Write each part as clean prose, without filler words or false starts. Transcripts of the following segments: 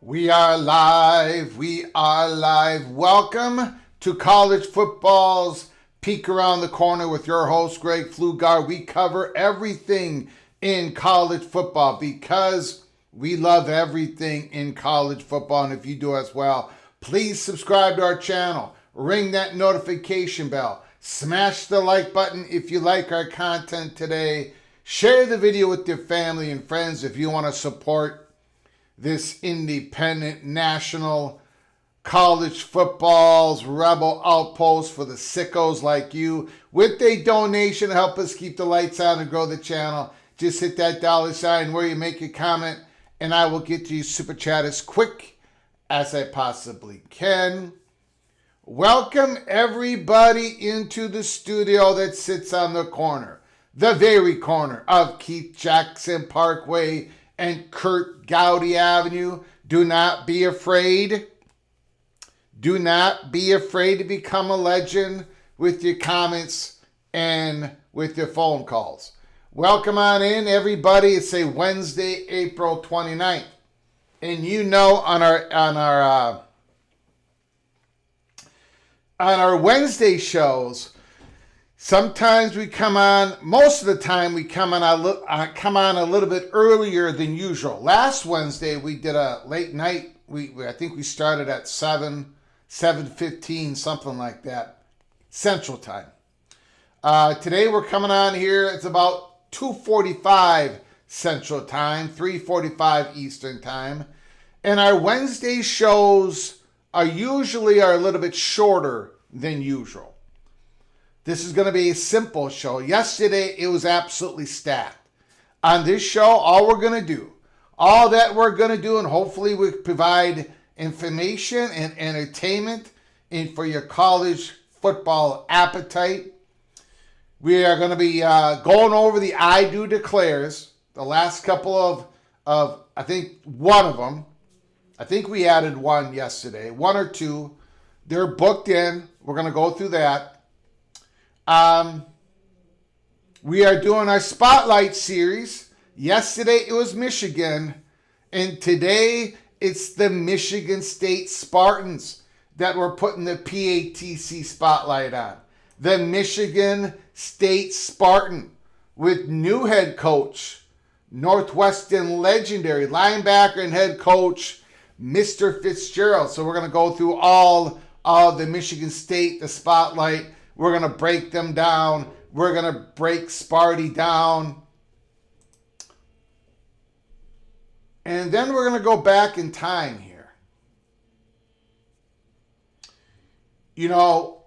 We are live. We are live. Welcome to college football's Peek Around the Corner with your host, Greg Pflugar. We cover everything in college football because we love everything in college football. And if you do as well, please subscribe to our channel. Ring that notification bell. Smash the like button if you like our content today. Share the video with your family and friends if you want to support this independent national college football's rebel outpost for the sickos like you. With a donation to help us keep the lights on and grow the channel, just hit that $sign where you make a comment and I will get to you super chat as quick as I possibly can. Welcome everybody into the studio that sits on the corner, the very corner of Keith Jackson Parkway and Kurt Gowdy Avenue. Do not be afraid. Do not be afraid to become a legend with your comments and with your phone calls. Welcome on in, everybody. It's a Wednesday, April 29th. And you know on our Wednesday shows, sometimes we come on, most of the time we come on a little bit earlier than usual. Last Wednesday we did a late night. I think we started at 7:15, something like that, Central Time. Today we're coming on here. It's about 2:45 Central Time, 3:45 Eastern Time. And our Wednesday shows are usually a little bit shorter than usual. This is going to be a simple show. Yesterday, it was absolutely stacked. On this show, all that we're going to do, and hopefully we provide information and entertainment for your college football appetite. We are going to be going over the I Do Declares. The last couple of I think one of them. I think we added one yesterday. One or two. They're booked in. We're going to go through that. We are doing our Spotlight series. Yesterday it was Michigan. And today it's the Michigan State Spartans that we're putting the PATC Spotlight on. The Michigan State Spartan with new head coach, Northwestern legendary linebacker and head coach, Mr. Fitzgerald. So we're going to go through all of the Michigan State, the Spotlight. We're going to break them down. We're going to break Sparty down. And then we're going to go back in time here. You know,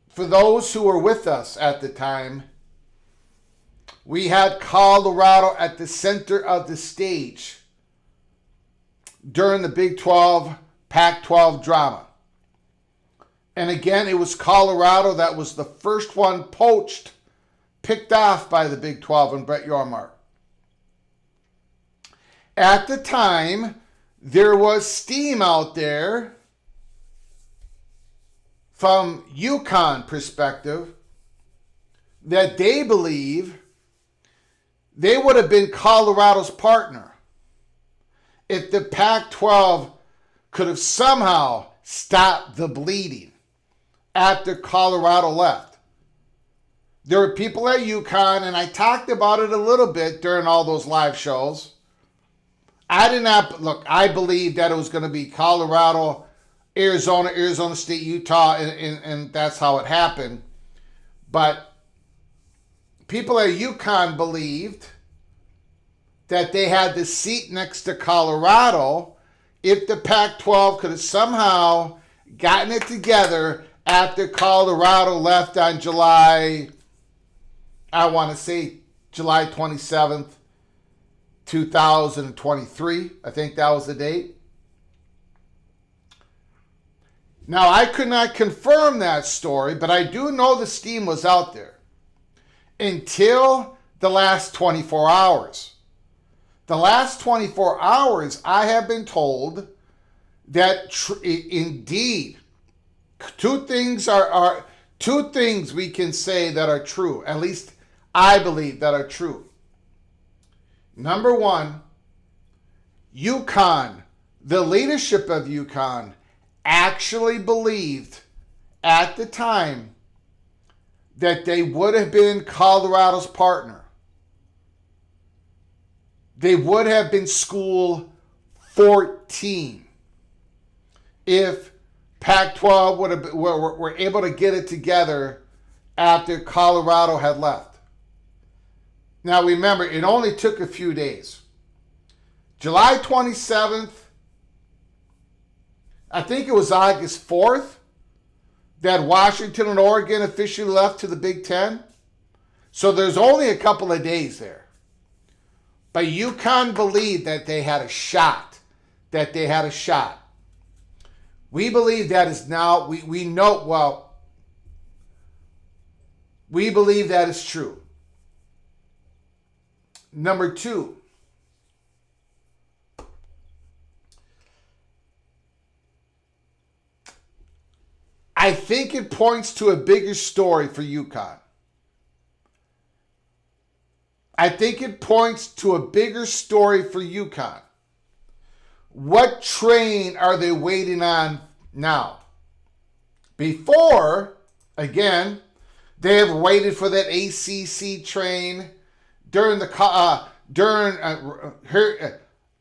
for those who were with us at the time, we had Colorado at the center of the stage during the Big 12, Pac-12 drama. And again, it was Colorado that was the first one poached, picked off by the Big 12 and Brett Yormark. At the time, there was steam out there from UConn perspective that they believe they would have been Colorado's partner if the Pac-12 could have somehow stopped the bleeding after Colorado left. There were people at UConn, and I talked about it a little bit during all those live shows. I believe that it was going to be Colorado, Arizona State, Utah, and that's how it happened. But people at UConn believed that they had the seat next to Colorado if the Pac-12 could have somehow gotten it together after Colorado left on July 27th, 2023. I think that was the date. Now, I could not confirm that story, but I do know the steam was out there until the last 24 hours. The last 24 hours, I have been told that indeed, two things we can say that are true. At least I believe that are true. Number one, UConn, the leadership of UConn, actually believed at the time that they would have been Colorado's partner. They would have been School 14 if Pac-12 were able to get it together after Colorado had left. Now remember, it only took a few days. July 27th, I think it was August 4th, that Washington and Oregon officially left to the Big Ten. So there's only a couple of days there. But UConn believed that they had a shot. We believe that is now, we believe that is true. Number two, I think it points to a bigger story for UConn. What train are they waiting on now? Before, again, they have waited for that ACC train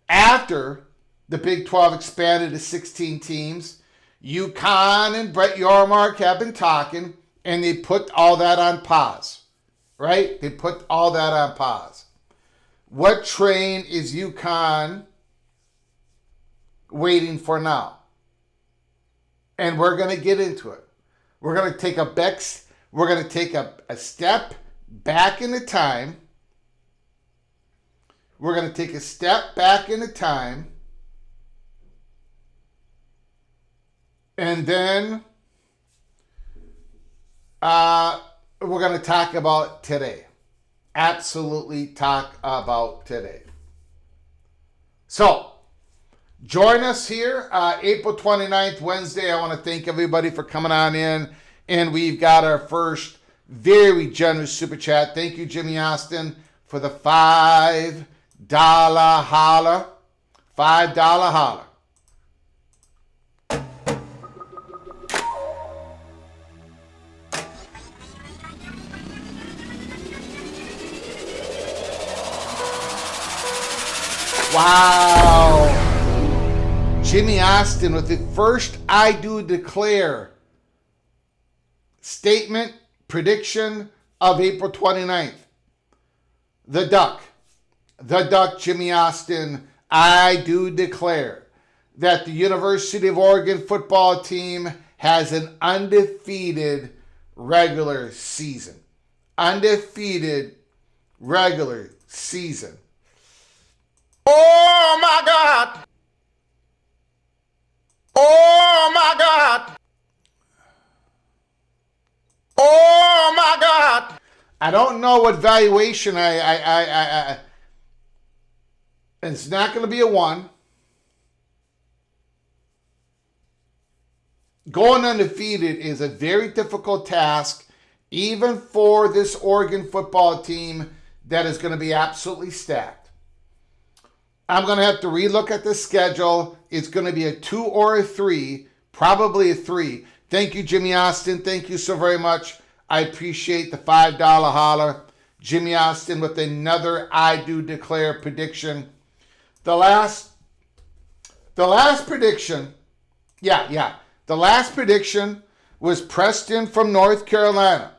after the Big 12 expanded to 16 teams. UConn and Brett Yormark have been talking, and they put all that on pause, right? They put all that on pause. What train is UConn waiting for now? And we're going to get into it. We're going to take a step back in the time. We're going to take a step back in the time. And then we're going to talk about today. Absolutely talk about today. So, join us here April 29th, Wednesday. I want to thank everybody for coming on in. And we've got our first very generous super chat. Thank you, Jimmy Austin, for the $5 holler. $5 holler. Wow. Jimmy Austin with the first I do declare statement prediction of April 29th. The Duck, Jimmy Austin, I do declare that the University of Oregon football team has an undefeated regular season. Undefeated regular season. Oh my God! Oh my God! Oh my God! I don't know what valuation it's not going to be a 1. Going undefeated is a very difficult task, even for this Oregon football team that is going to be absolutely stacked. I'm going to have to relook at the schedule. It's going to be a 2 or a 3, probably a 3. Thank you, Jimmy Austin. Thank you so very much. I appreciate the $5 holler. Jimmy Austin with another I do declare prediction. The last prediction, the last prediction was Preston from North Carolina.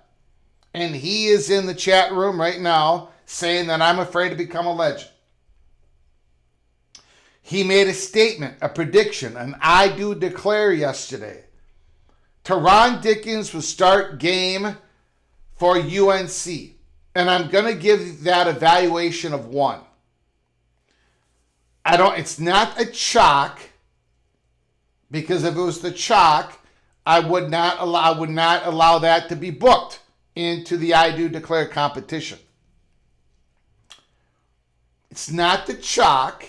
And he is in the chat room right now saying that I'm afraid to become a legend. He made a statement, a prediction, an I do declare yesterday. Teron Dickens will start game for UNC. And I'm going to give that evaluation of 1. It's not a chalk, because if it was the chalk, I would not allow that to be booked into the I do declare competition. It's not the chalk,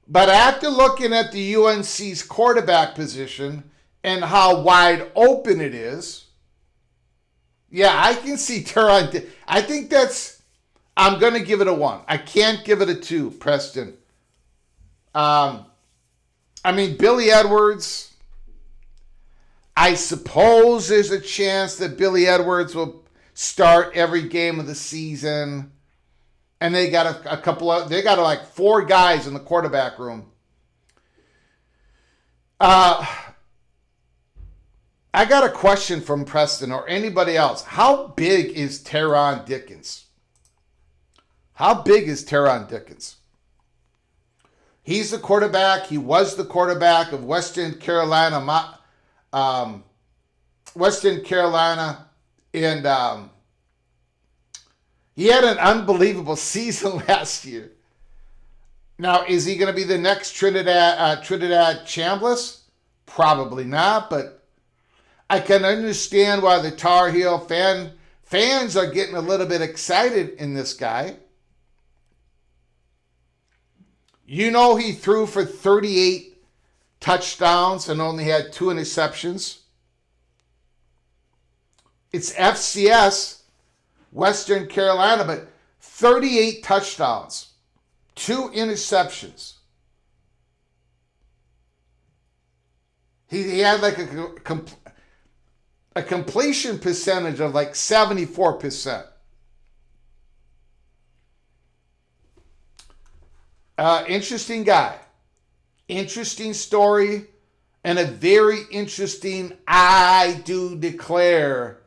but after looking at the UNC's quarterback position and how wide open it is, I can see Teron. I think I'm going to give it a 1. I can't give it a 2, Preston. Billy Edwards, I suppose there's a chance that Billy Edwards will start every game of the season. And they got they got like 4 guys in the quarterback room. I got a question from Preston or anybody else. How big is Teron Dickens? How big is Teron Dickens? He's the quarterback. He was the quarterback of Western Carolina. And he had an unbelievable season last year. Now, is he going to be the next Trinidad Chambliss? Probably not, but I can understand why the Tar Heel fans are getting a little bit excited in this guy. You know, he threw for 38 touchdowns and only had 2 interceptions. It's FCS, Western Carolina, but 38 touchdowns, 2 interceptions. He had like a completion percentage of like 74%. Interesting guy. Interesting story. And a very interesting I do declare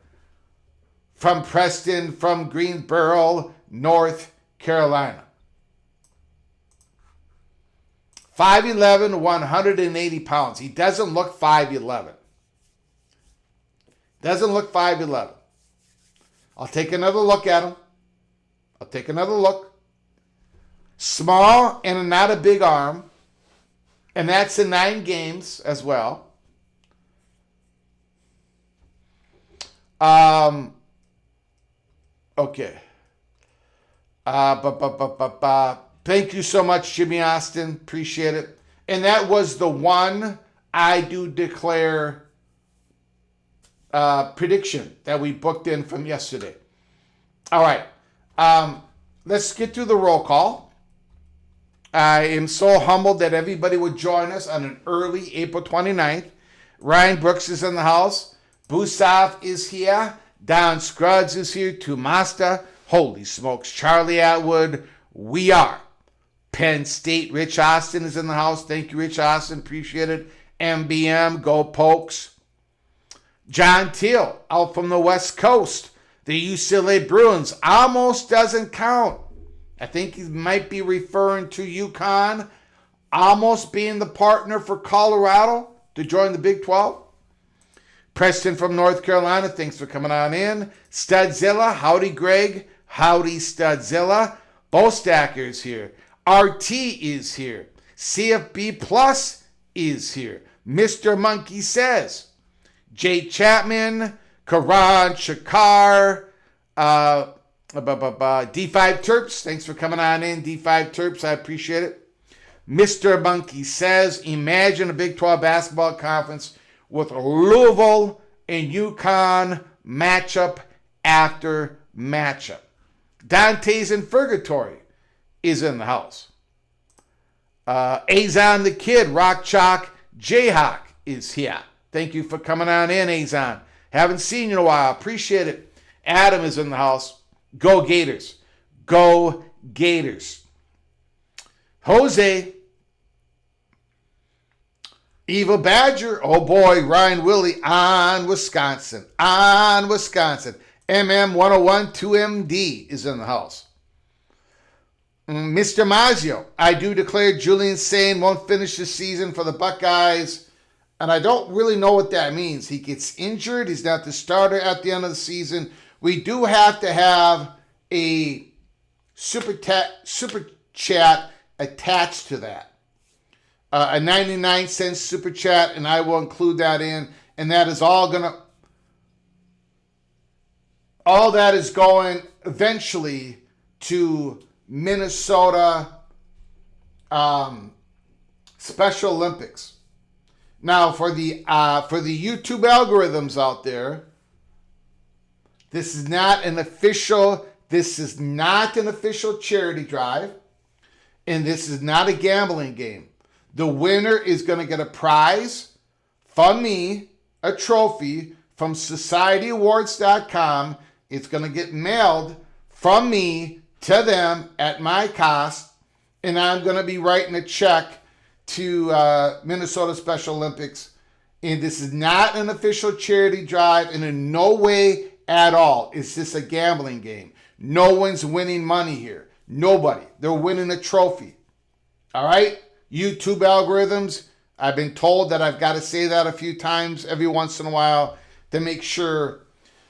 from Preston, from Greensboro, North Carolina. 5'11", 180 pounds. He doesn't look 5'11". Doesn't look 5'11". I'll take another look at him. I'll take another look. Small and not a big arm. And that's in 9 games as well. Okay. Thank you so much, Jimmy Austin. Appreciate it. And that was the one I do declare prediction that we booked in from yesterday. All right. Let's get through the roll call. I am so humbled that everybody would join us on an early April 29th. Ryan Brooks is in the house. Busaf is here. Don Scruggs is here. Tumasta. Holy smokes. Charlie Atwood. We are. Penn State. Rich Austin is in the house. Thank you, Rich Austin. Appreciate it. MBM. Go Pokes. John Teal out from the West Coast. The UCLA Bruins almost doesn't count. I think he might be referring to UConn almost being the partner for Colorado to join the Big 12. Preston from North Carolina, thanks for coming on in. Studzilla, howdy Greg. Howdy Studzilla. Bo Stacker is here. RT is here. CFB Plus is here. Mr. Monkey says. Jay Chapman, Karan Shakar, D5 Terps, thanks for coming on in, D5 Terps, I appreciate it. Mr. Monkey says, imagine a Big 12 basketball conference with Louisville and UConn matchup after matchup. Dante's Infurgatory is in the house. Azon the Kid, Rock Chalk, Jayhawk is here. Thank you for coming on in, Azon. Haven't seen you in a while. Appreciate it. Adam is in the house. Go Gators. Go Gators. Jose. Eva Badger. Oh boy, Ryan Willie on Wisconsin. On Wisconsin. MM101 2MD is in the house. Mr. Maggio. I do declare Julian Sane won't finish the season for the Buckeyes. And I don't really know what that means. He gets injured. He's not the starter at the end of the season. We do have to have a super chat attached to that. A 99-cent super chat, and I will include that in. And that is all that is going eventually to Minnesota Special Olympics. Now, for the YouTube algorithms out there, this is not an official charity drive, and this is not a gambling game. The winner is going to get a prize from me, a trophy from societyawards.com. It's going to get mailed from me to them at my cost, and I'm going to be writing a check to Minnesota Special Olympics. And this is not an official charity drive, and in no way at all is this a gambling game. No one's winning money here. Nobody. They're winning a trophy. All right? YouTube algorithms, I've been told that I've got to say that a few times every once in a while to make sure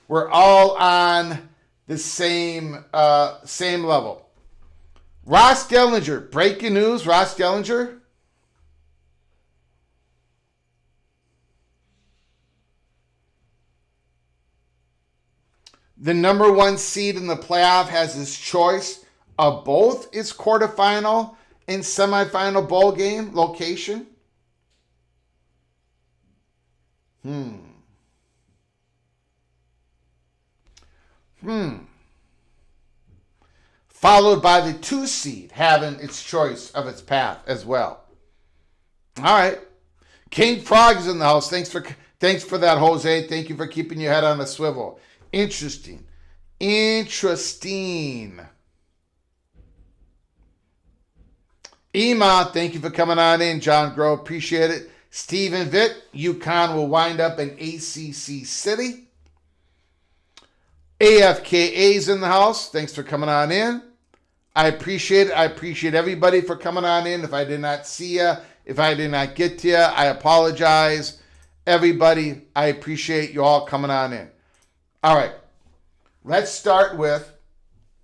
we're all on the same level. Ross Dellinger, breaking news, Ross Dellinger. The number one seed in the playoff has his choice of both its quarterfinal and semifinal bowl game location. Followed by the 2 seed having its choice of its path as well. All right. King Frog is in the house. Thanks for that, Jose. Thank you for keeping your head on a swivel. Interesting. Ema, thank you for coming on in. John Grove, appreciate it. Stephen Vitt, UConn will wind up in ACC City. AFKA's in the house. Thanks for coming on in. I appreciate it. I appreciate everybody for coming on in. If I did not see you, if I did not get to you, I apologize. Everybody, I appreciate you all coming on in. All right. Let's start with,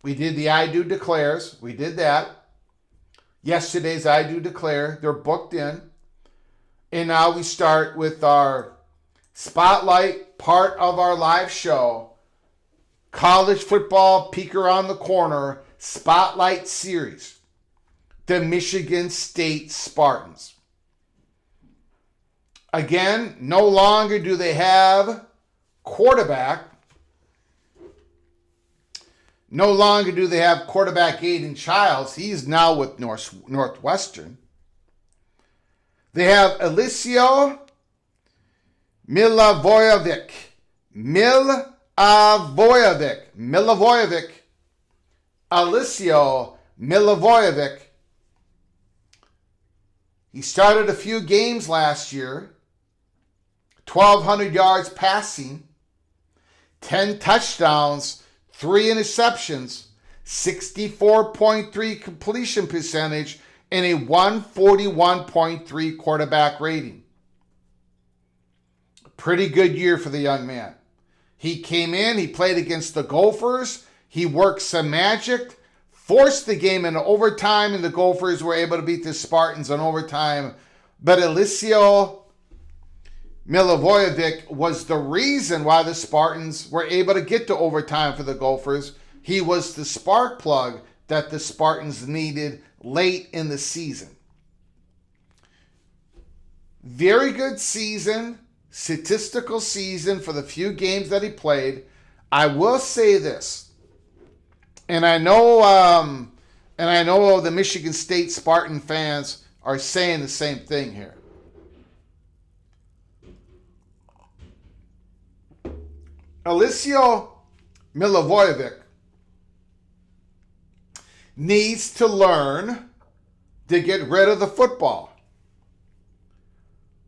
we did the I Do Declares. We did that. Yesterday's I Do Declare. They're booked in. And now we start with our spotlight part of our live show, College Football Peek Around the Corner Spotlight Series, the Michigan State Spartans. Again, no longer do they have quarterback. No longer do they have quarterback Aiden Childs. He's now with Northwestern. They have Alisio Milivojevic. Alisio Milivojevic. He started a few games last year. 1,200 yards passing, 10 touchdowns, 3 interceptions, 64.3 completion percentage, and a 141.3 quarterback rating. Pretty good year for the young man. He came in, he played against the Gophers, he worked some magic, forced the game into overtime, and the Gophers were able to beat the Spartans in overtime. But Alisio Milivojevic was the reason why the Spartans were able to get to overtime for the Gophers. He was the spark plug that the Spartans needed late in the season. Very good season, statistical season for the few games that he played. I will say this, and I know the Michigan State Spartan fans are saying the same thing here. Alisio Milivojevic needs to learn to get rid of the football.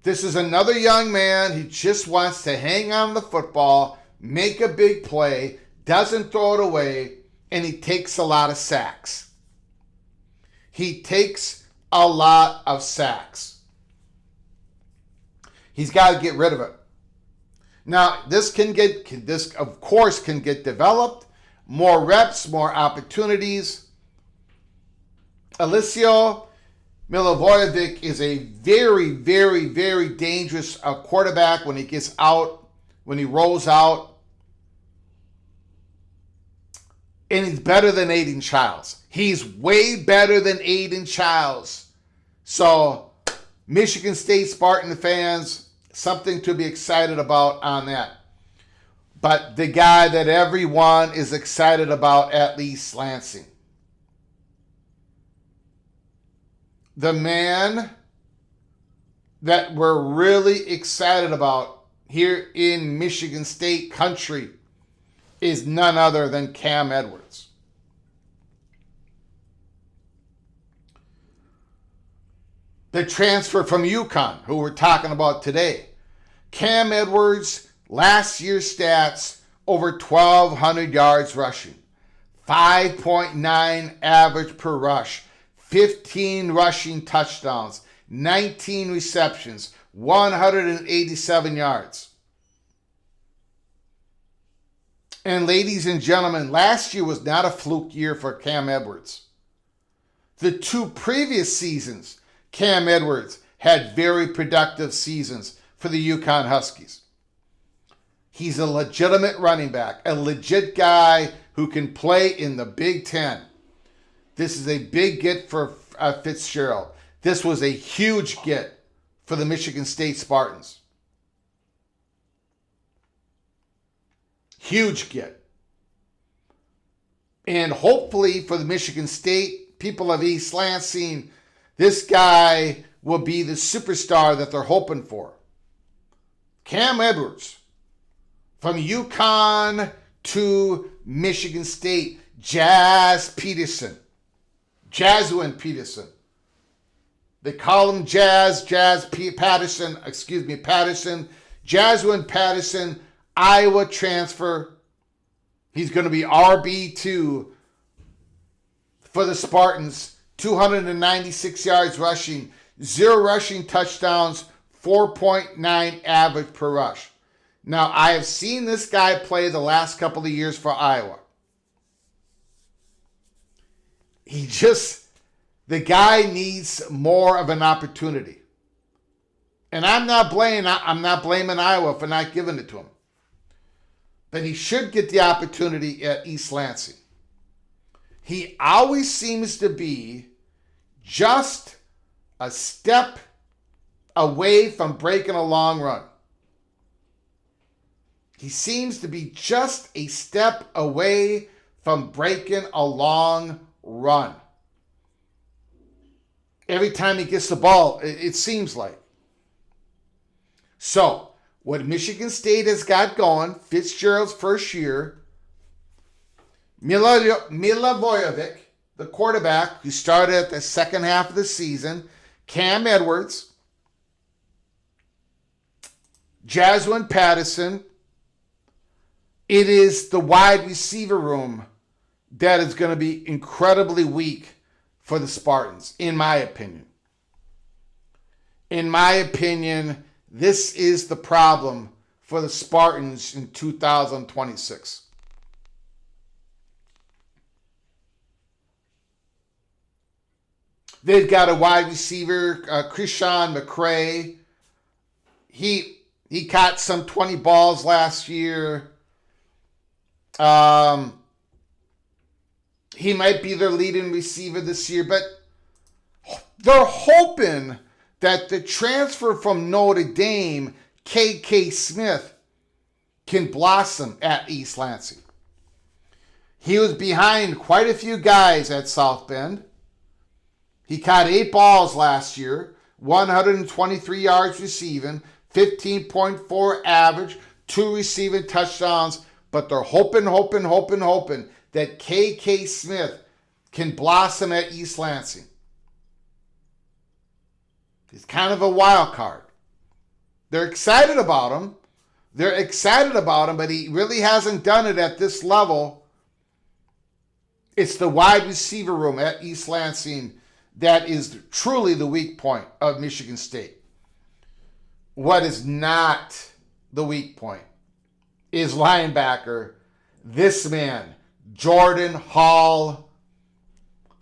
This is another young man. He just wants to hang on the football, make a big play, doesn't throw it away, and he takes a lot of sacks. He takes a lot of sacks. He's got to get rid of it. Now, this of course can get developed, more reps, more opportunities. Alisio Milivojevic is a very, very, very dangerous quarterback when he gets out, when he rolls out. And he's better than Aiden Childs. He's way better than Aiden Childs. So, Michigan State Spartan fans, something to be excited about on that. But the guy that everyone is excited about, at least Lansing. The man that we're really excited about here in Michigan State country is none other than Cam Edwards. The transfer from UConn, who we're talking about today. Cam Edwards, last year's stats, over 1,200 yards rushing. 5.9 average per rush. 15 rushing touchdowns. 19 receptions. 187 yards. And ladies and gentlemen, last year was not a fluke year for Cam Edwards. The 2 previous seasons, Cam Edwards had very productive seasons for the UConn Huskies. He's a legitimate running back, a legit guy who can play in the Big Ten. This is a big get for Fitzgerald. This was a huge get for the Michigan State Spartans. Huge get. And hopefully for the Michigan State people of East Lansing, this guy will be the superstar that they're hoping for. Cam Edwards, from UConn to Michigan State, Jazwin Peterson. They call him Patterson. Jazwin Patterson, Iowa transfer. He's going to be RB2 for the Spartans. 296 yards rushing, 0 rushing touchdowns, 4.9 average per rush. Now, I have seen this guy play the last couple of years for Iowa. The guy needs more of an opportunity. And I'm not blaming Iowa for not giving it to him. But he should get the opportunity at East Lansing. He always seems to be just a step away from breaking a long run. He seems to be just a step away from breaking a long run. Every time he gets the ball, it seems like. So, what Michigan State has got going, Fitzgerald's first year, Milivojevic, the quarterback who started at the second half of the season, Cam Edwards, Jaswin Patterson. It is the wide receiver room that is going to be incredibly weak for the Spartans, in my opinion. In my opinion, this is the problem for the Spartans in 2026. They've got a wide receiver, Krishan McCray. He caught some 20 balls last year. He might be their leading receiver this year, but they're hoping that the transfer from Notre Dame, K.K. Smith, can blossom at East Lansing. He was behind quite a few guys at South Bend. He caught 8 balls last year, 123 yards receiving, 15.4 average, 2 receiving touchdowns, but they're hoping that K.K. Smith can blossom at East Lansing. He's kind of a wild card. They're excited about him. But he really hasn't done it at this level. It's the wide receiver room at East Lansing that is truly the weak point of Michigan State. What is not the weak point is linebacker, this man, Jordan Hall,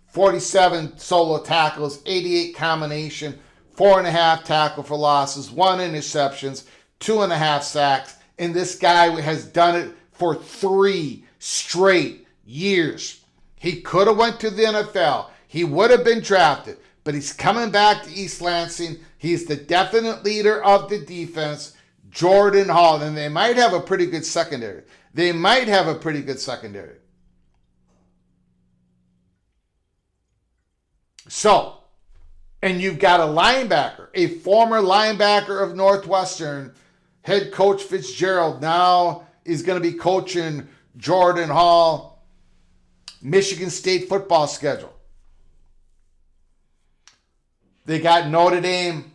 47 solo tackles, 88 combination, 4.5 tackle for losses, 1 interceptions, 2.5 sacks, and this guy has done it for 3 straight years. He could have went to the NFL. He would have been drafted, but he's coming back to East Lansing. He's the definite leader of the defense, Jordan Hall, and they might have a pretty good secondary. So, and you've got a linebacker, a former linebacker of Northwestern, head coach Fitzgerald now is going to be coaching Jordan Hall, Michigan State football schedule. They got Notre Dame.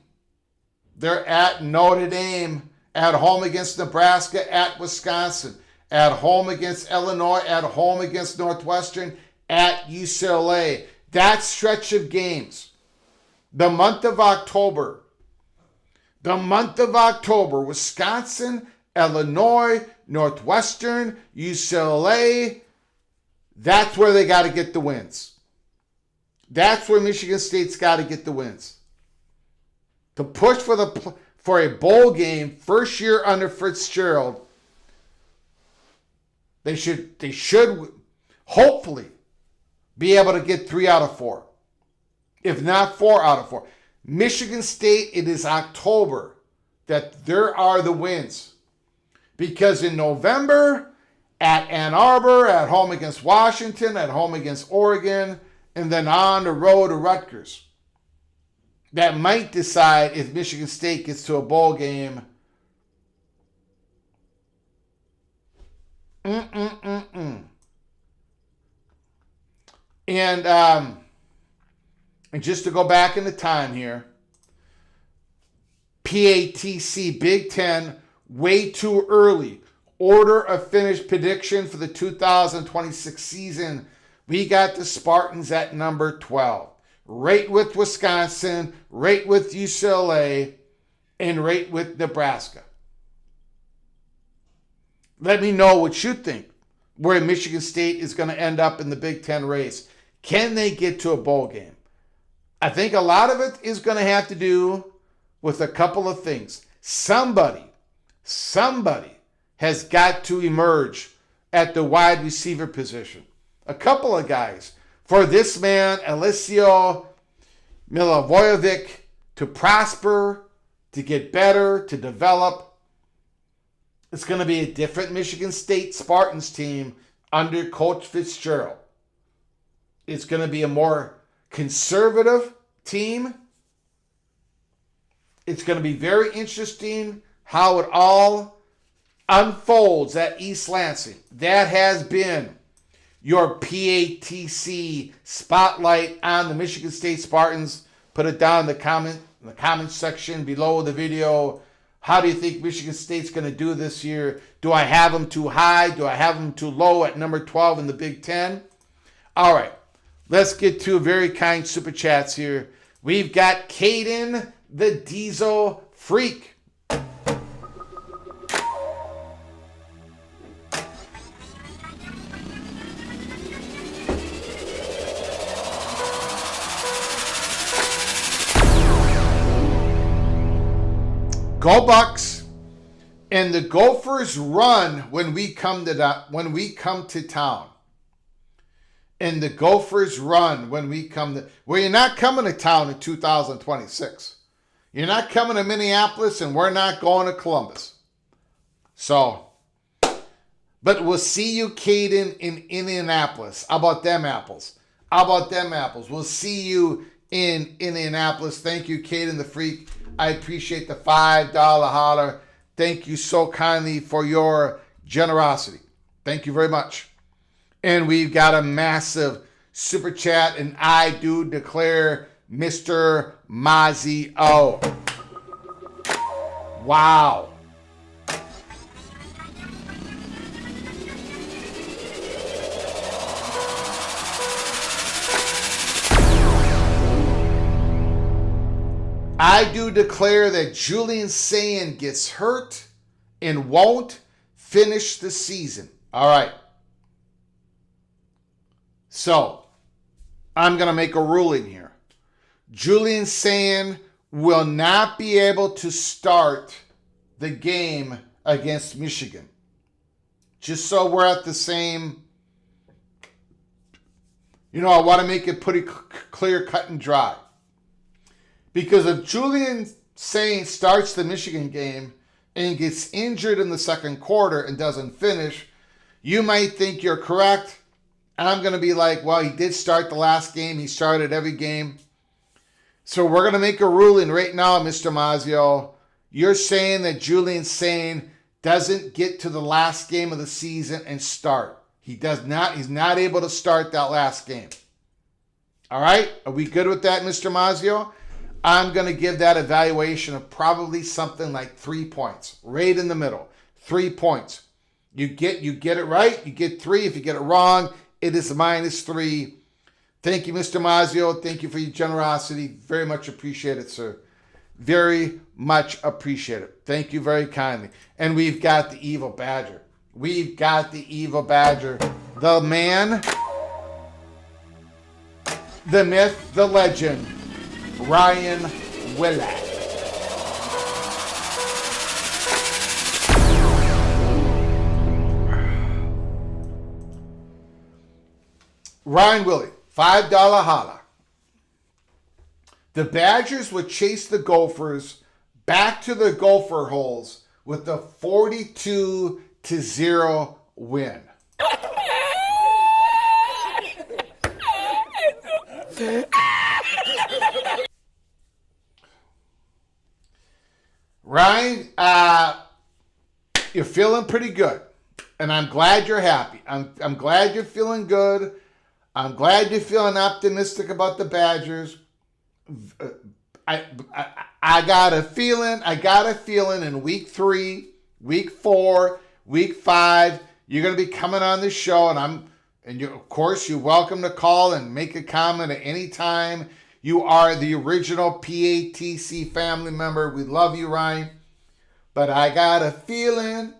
They're at Notre Dame, at home against Nebraska, at Wisconsin, at home against Illinois, at home against Northwestern, at UCLA. That stretch of games, the month of October, Wisconsin, Illinois, Northwestern, UCLA, that's where they got to get the wins. That's where Michigan State's got to get the wins. To push for a bowl game, first year under Fitzgerald, they should hopefully be able to get 3 out of 4. If not 4 out of 4. Michigan State, it is October that there are the wins. Because in November, at Ann Arbor, at home against Washington, at home against Oregon, and then on the road to Rutgers. That might decide if Michigan State gets to a bowl game. And just to go back in the time here, PATC Big Ten, way too early. Order of finish prediction for the 2026 season. We got the Spartans at number 12. Right with Wisconsin, right with UCLA, and right with Nebraska. Let me know what you think, where Michigan State is going to end up in the Big Ten race. Can they get to a bowl game? I think a lot of it is going to have to do with a couple of things. Somebody has got to emerge at the wide receiver position. A couple of guys. For this man, Alessio Milivojevic, to prosper, to get better, to develop. It's going to be a different Michigan State Spartans team under Coach Fitzgerald. It's going to be a more conservative team. It's going to be very interesting how it all unfolds at East Lansing. That has been your PATC spotlight on the Michigan State Spartans. Put it down in the comment section below the video. How do you think Michigan State's going to do this year? Do I have them too high? Do I have them too low at number 12 in the Big Ten? All right, let's get to very kind super chats here. We've got Caden, the Diesel Freak. Go Bucks, and the Gophers run when we come to town. And the Gophers run when we come to. Well, you're not coming to town in 2026. You're not coming to Minneapolis, and we're not going to Columbus. So, but we'll see you, Caden, in Indianapolis. How about them apples? We'll see you in Indianapolis. Thank you, Caden the Freak. I appreciate the $5 holler. Thank you so kindly for your generosity. Thank you very much. And we've got a massive super chat, and I do declare Mr. Mazio. Wow. I do declare that Julian Sayin gets hurt and won't finish the season. All right. So, I'm going to make a ruling here. Julian Sayin will not be able to start the game against Michigan. Just so we're at the same, I want to make it pretty clear, cut and dry. Because if Julian Sayin starts the Michigan game and gets injured in the second quarter and doesn't finish, you might think you're correct. I'm going to be like, well, he did start the last game. He started every game. So we're going to make a ruling right now, Mr. Mazio. You're saying that Julian Sayin doesn't get to the last game of the season and start. He's not able to start that last game. All right? Are we good with that, Mr. Mazio? I'm going to give that evaluation of probably something like 3 points. Right in the middle. 3 points. You get it right, you get 3. If you get it wrong, it is -3. Thank you, Mr. Mazio. Thank you for your generosity. Very much appreciated, sir. Very much appreciated. Thank you very kindly. And we've got the Evil Badger. The man, the myth, the legend, Ryan Willett. Ryan Willie, $5 holla. The Badgers would chase the Gophers back to the Gopher holes with a 42-0 win. Ryan, you're feeling pretty good, and I'm glad you're happy. I'm glad you're feeling good. I'm glad you're feeling optimistic about the Badgers. I got a feeling in week 3, week 4, week 5, you're going to be coming on the show, and of course, you're welcome to call and make a comment at any time. You are the original PATC family member. We love you, Ryan. But I got a feeling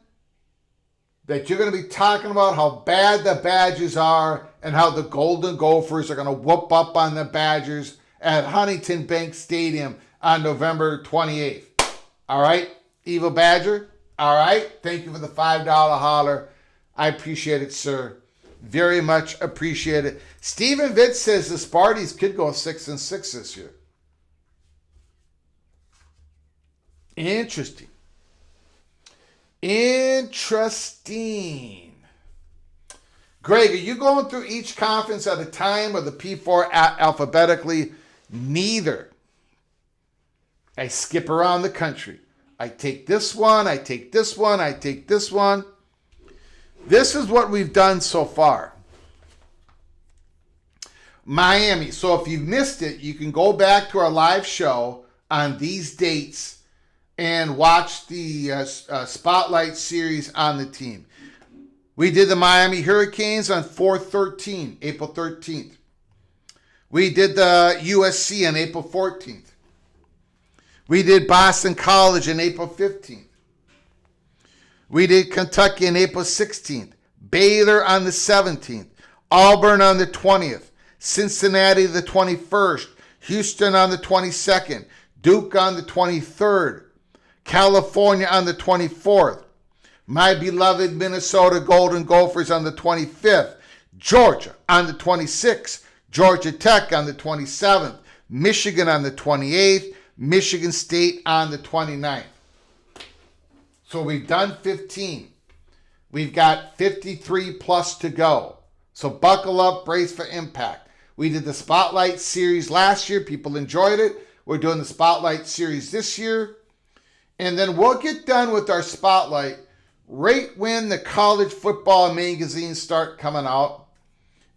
that you're going to be talking about how bad the Badgers are and how the Golden Gophers are going to whoop up on the Badgers at Huntington Bank Stadium on November 28th. All right, Evil Badger. All right, thank you for the $5 holler. I appreciate it, sir. Very much appreciate it. Stephen Vitz says the Sparties could go 6-6 this year. Interesting. Greg, are you going through each conference at a time or the P4 alphabetically? Neither. I skip around the country. I take this one, I take this one, I take this one. This is what we've done so far. Miami. So if you've missed it, you can go back to our live show on these dates and watch the Spotlight series on the team. We did the Miami Hurricanes on April 13th. We did the USC on April 14th. We did Boston College on April 15th. We did Kentucky on April 16th. Baylor on the 17th. Auburn on the 20th. Cincinnati the 21st. Houston on the 22nd. Duke on the 23rd. California on the 24th. My beloved Minnesota Golden Gophers on the 25th. Georgia on the 26th. Georgia Tech on the 27th. Michigan on the 28th. Michigan State on the 29th. So we've done 15. We've got 53 plus to go. So buckle up, brace for impact. We did the Spotlight series last year. People enjoyed it. We're doing the Spotlight series this year. And then we'll get done with our Spotlight right when the college football magazines start coming out.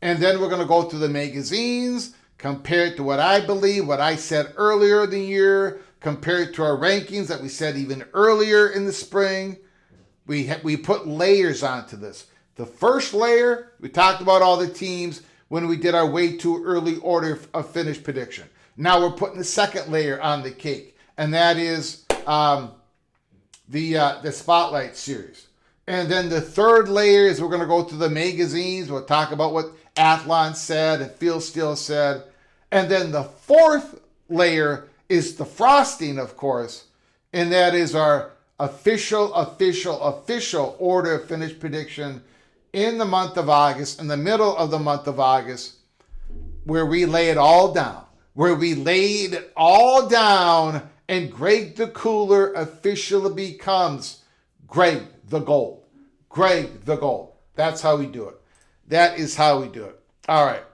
And then we're going to go through the magazines, compare it to what I believe, what I said earlier in the year, compare it to our rankings that we said even earlier in the spring. We put layers onto this. The first layer, we talked about all the teams when we did our way too early order of finish prediction. Now we're putting the second layer on the cake, and that is the Spotlight series. And then the third layer is we're going to go through the magazines. We'll talk about what Athlon said and Phil Steele said. And then the fourth layer is the frosting, of course, and that is our official order of finish prediction in the month of August, in the middle of the month of August, where we lay it all down. And Greg the Cooler officially becomes Greg the Gold. Greg the Gold. That's how we do it. That is how we do it. All right.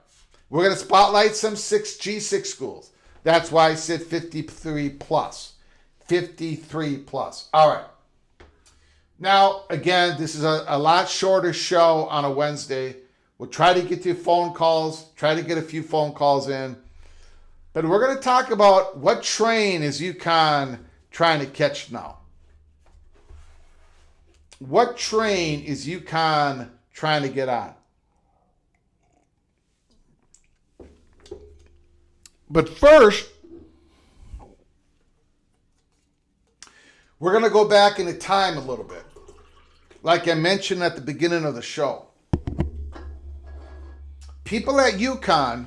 We're going to spotlight some G6 schools. That's why I said 53 plus. 53 plus. All right. Now, again, this is a lot shorter show on a Wednesday. We'll try to get to phone calls, try to get a few phone calls in. But we're going to talk about what train is UConn trying to catch now. What train is UConn trying to get on? But first, we're going to go back into time a little bit. Like I mentioned at the beginning of the show. People at UConn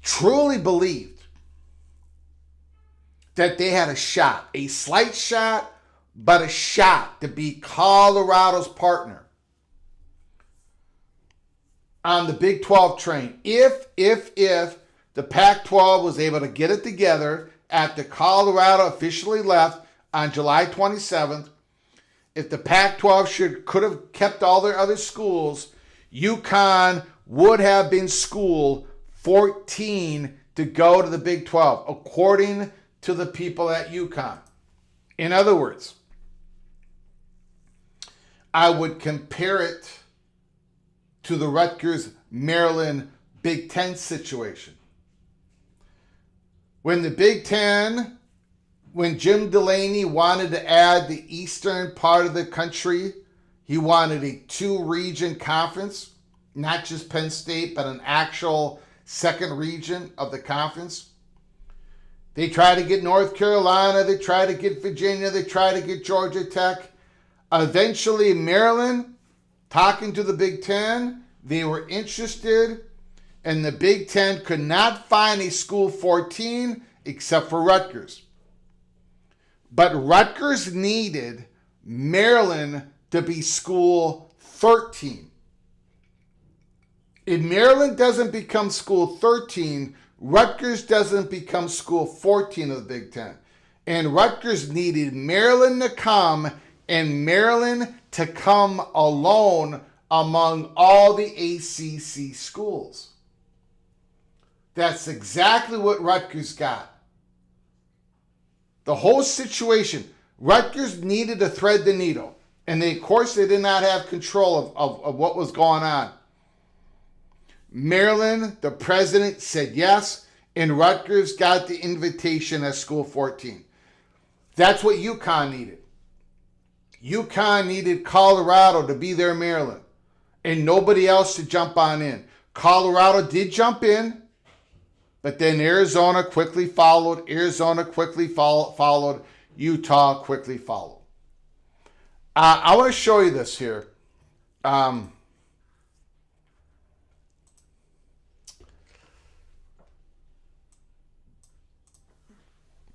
truly believed that they had a shot, a slight shot, but a shot to be Colorado's partner on the Big 12 train. If the Pac-12 was able to get it together after Colorado officially left on July 27th, if the Pac-12 could have kept all their other schools, UConn would have been school 14 to go to the Big 12, according to the people at UConn. In other words, I would compare it to the Rutgers, Maryland Big Ten situation. When the Big Ten, when Jim Delaney wanted to add the eastern part of the country, he wanted a 2-region conference, not just Penn State, but an actual second region of the conference. They tried to get North Carolina, they tried to get Virginia, they tried to get Georgia Tech. Eventually, Maryland, talking to the Big Ten, they were interested, and the Big Ten could not find a school 14 except for Rutgers. But Rutgers needed Maryland to be school 13. If Maryland doesn't become school 13, Rutgers doesn't become school 14 of the Big Ten. And Rutgers needed Maryland to come, and Maryland to come alone among all the ACC schools. That's exactly what Rutgers got. The whole situation, Rutgers needed to thread the needle. And of course, they did not have control of what was going on. Maryland, the president said yes, and Rutgers got the invitation as school 14. That's what UConn needed. UConn needed Colorado to be their Maryland, and nobody else to jump on in. Colorado did jump in, but then Arizona quickly followed. Followed. Utah quickly followed. I want to show you this here.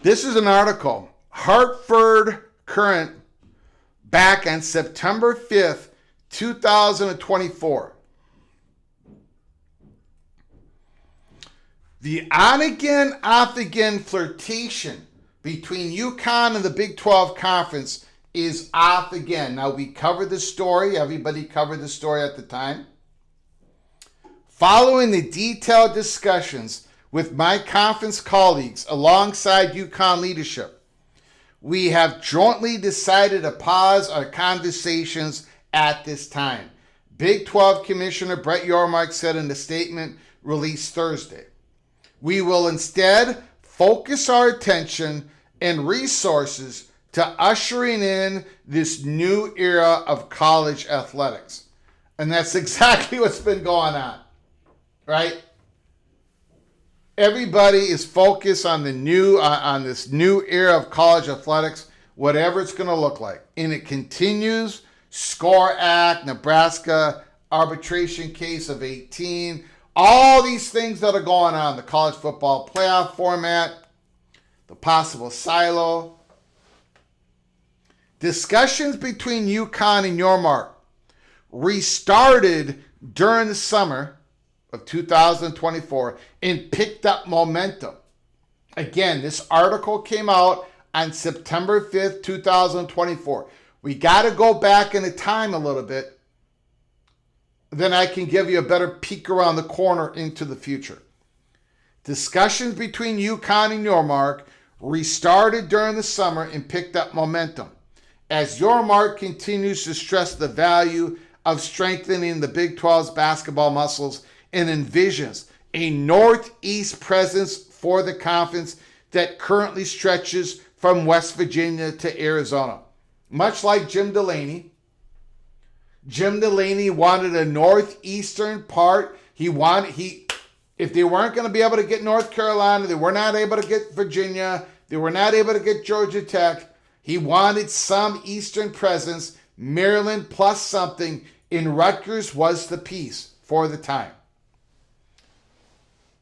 This is an article, Hartford Courant, back on September 5th, 2024. The on-again, off-again flirtation between UConn and the Big 12 Conference is off again. Now, we covered the story. Everybody covered the story at the time. Following the detailed discussions with my conference colleagues alongside UConn leadership, we have jointly decided to pause our conversations at this time, Big 12 Commissioner Brett Yormark said in a statement released Thursday. We will instead focus our attention and resources to ushering in this new era of college athletics. And that's exactly what's been going on, right? Everybody is focused on on this new era of college athletics, whatever it's going to look like. And it continues. SCORE Act, Nebraska arbitration case of 18, all these things that are going on, the college football playoff format, the possible silo. Discussions between UConn and Yormark restarted during the summer of 2024 and picked up momentum. Again, this article came out on September 5th, 2024. We got to go back in the time a little bit. Then I can give you a better peek around the corner into the future. Discussions between UConn and Yormark restarted during the summer and picked up momentum as Yormark continues to stress the value of strengthening the Big 12's basketball muscles and envisions a Northeast presence for the conference that currently stretches from West Virginia to Arizona. Much like Jim Delaney. Jim Delaney wanted a northeastern part. If they weren't going to be able to get North Carolina, they were not able to get Virginia, they were not able to get Georgia Tech, he wanted some eastern presence, Maryland plus something, and Rutgers was the piece for the time.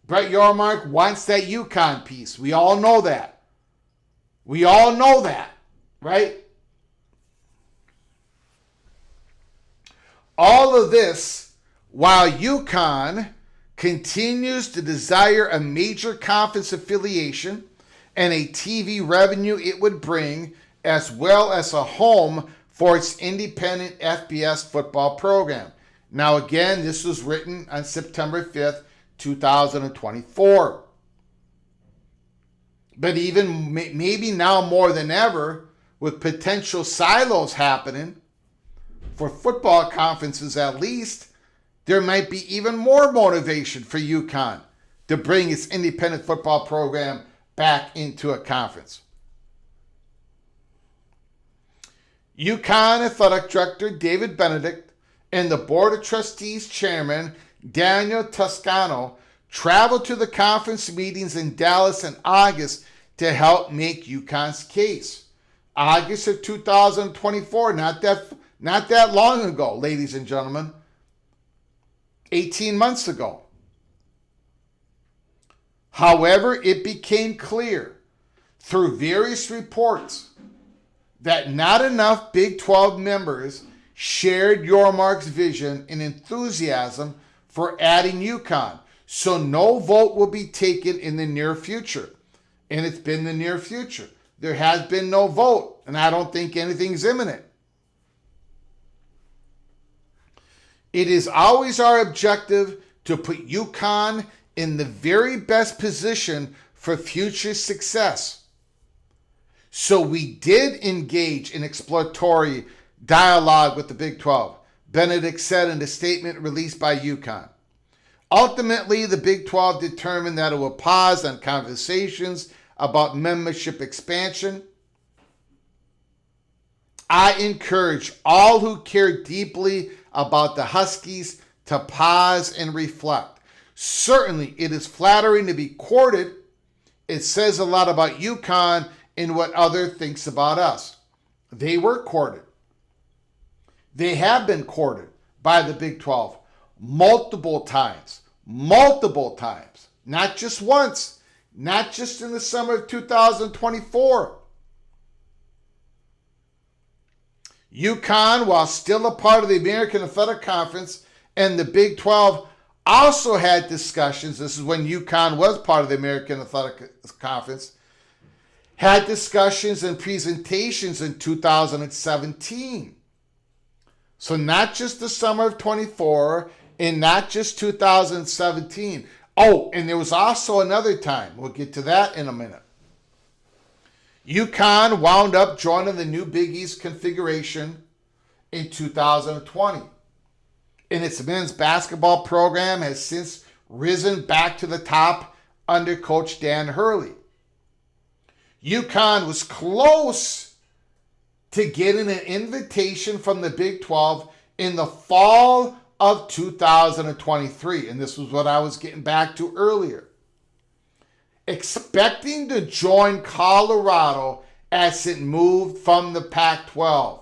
Brett Yormark wants that UConn piece. We all know that. We all know that, right? All of this while UConn continues to desire a major conference affiliation and a TV revenue it would bring, as well as a home for its independent FBS football program. Now again, this was written on September 5th, 2024. But even maybe now more than ever, with potential silos happening, for football conferences at least, there might be even more motivation for UConn to bring its independent football program back into a conference. UConn Athletic Director David Benedict and the Board of Trustees Chairman Daniel Toscano traveled to the conference meetings in Dallas in August to help make UConn's case. August of 2024, not that long ago, ladies and gentlemen. 18 months ago. However, it became clear through various reports that not enough Big 12 members shared Yormark's vision and enthusiasm for adding UConn. So no vote will be taken in the near future. And it's been the near future. There has been no vote, and I don't think anything's imminent. It is always our objective to put UConn in the very best position for future success. So we did engage in exploratory dialogue with the Big 12, Benedict said in a statement released by UConn. Ultimately, the Big 12 determined that it will pause on conversations about membership expansion. I encourage all who care deeply about the Huskies to pause and reflect. Certainly, it is flattering to be courted. It says a lot about UConn and what others thinks about us. They were courted. They have been courted by the Big 12 multiple times, not just once, not just in the summer of 2024. UConn, while still a part of the American Athletic Conference and the Big 12, also had discussions. This is when UConn was part of the American Athletic Conference, had discussions and presentations in 2017. So not just the summer of 24 and not just 2017. Oh, and there was also another time. We'll get to that in a minute. UConn wound up joining the new Big East configuration in 2020. And its men's basketball program has since risen back to the top under Coach Dan Hurley. UConn was close to getting an invitation from the Big 12 in the fall of 2023. And this was what I was getting back to earlier. Expecting to join Colorado as it moved from the Pac-12.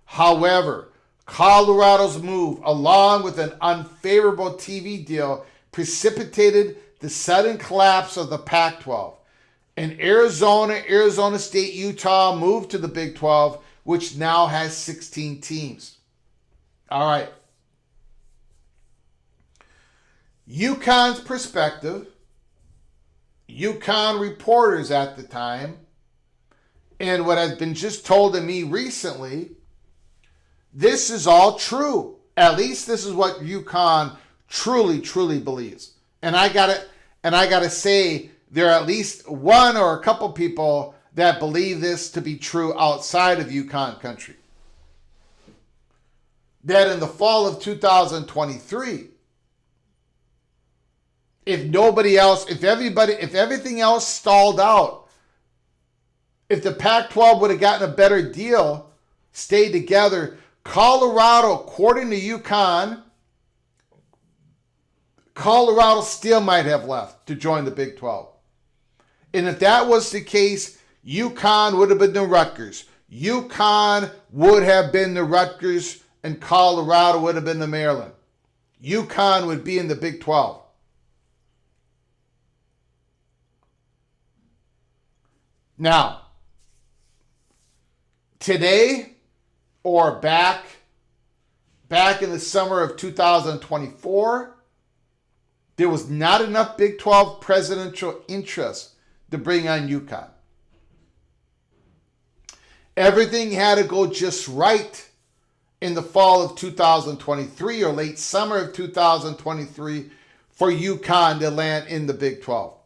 However, Colorado's move, along with an unfavorable TV deal, precipitated the sudden collapse of the Pac-12. And Arizona State, Utah moved to the Big 12, which now has 16 teams. All right. UConn's perspective, UConn reporters at the time, and what has been just told to me recently, this is all true. At least this is what UConn truly believes. And I gotta say, there are at least one or a couple people that believe this to be true outside of UConn country. That in the fall of 2023, if everything else stalled out, if the Pac-12 would have gotten a better deal, stayed together, Colorado, according to UConn, Colorado still might have left to join the Big 12. And if that was the case, UConn would have been the Rutgers. UConn would have been the Rutgers and Colorado would have been the Maryland. UConn would be in the Big 12. Now, today or back in the summer of 2024, there was not enough Big 12 presidential interest to bring on UConn. Everything had to go just right in the fall of 2023 or late summer of 2023 for UConn to land in the Big 12.